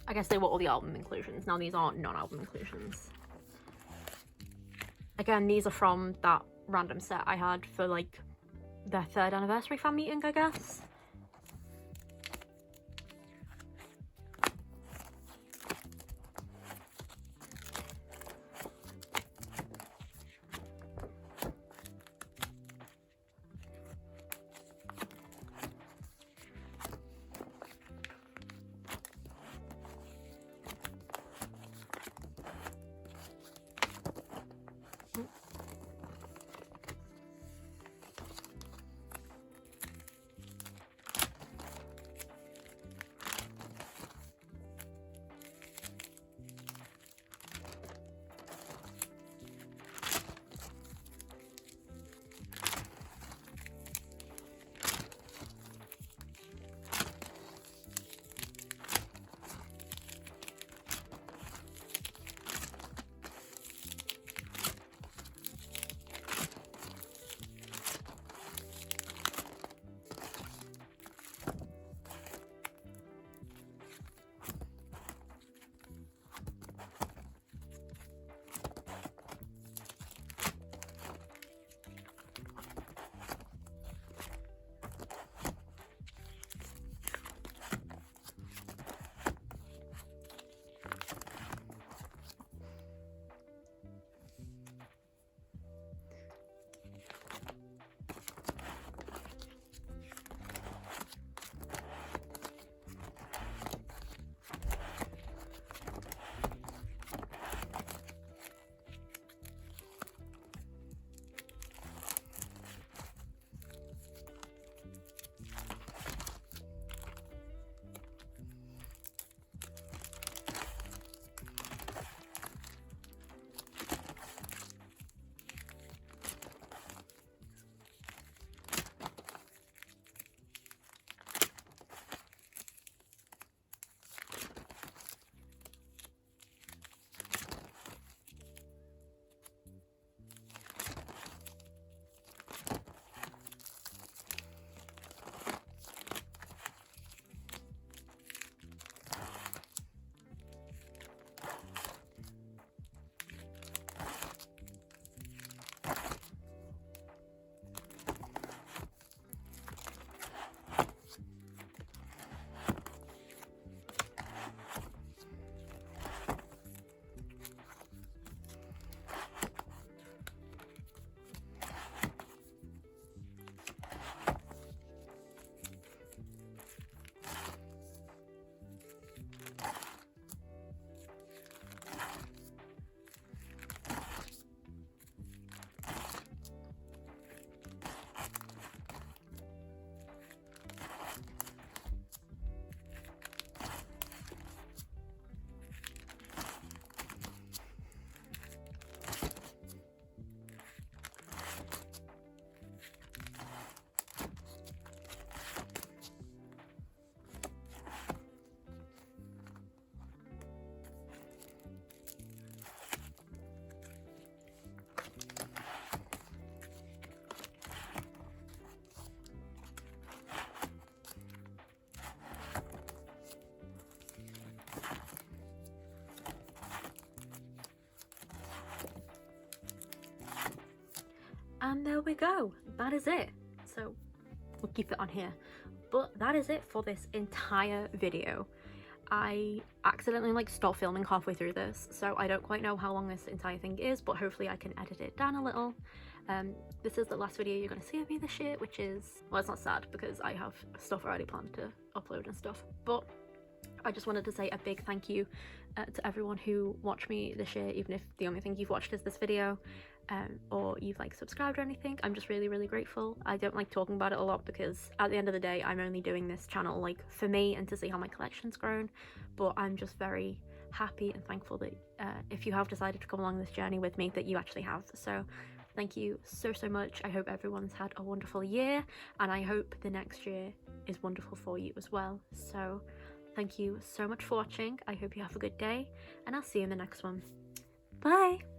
I guess they were all the album inclusions. Now these are non-album inclusions. Again, these are from that random set I had for like their 3rd anniversary fan meeting, I guess. And there we go, that is it. So we'll keep it on here, but that is it for this entire video. I accidentally like stopped filming halfway through this, so I don't quite know how long this entire thing is, but hopefully I can edit it down a little. This is the last video you're going to see of me this year, which is, well, it's not sad because I have stuff already planned to upload and stuff, but I just wanted to say a big thank you to everyone who watched me this year, even if the only thing you've watched is this video, or you've like subscribed or anything. I'm just really grateful. I don't like talking about it a lot because at the end of the day I'm only doing this channel like for me and to see how my collection's grown, but I'm just very happy and thankful that if you have decided to come along this journey with me, that you actually have. So thank you so much. I hope everyone's had a wonderful year, and I hope the next year is wonderful for you as well. So thank you so much for watching. I hope you have a good day, and I'll see you in the next one. Bye!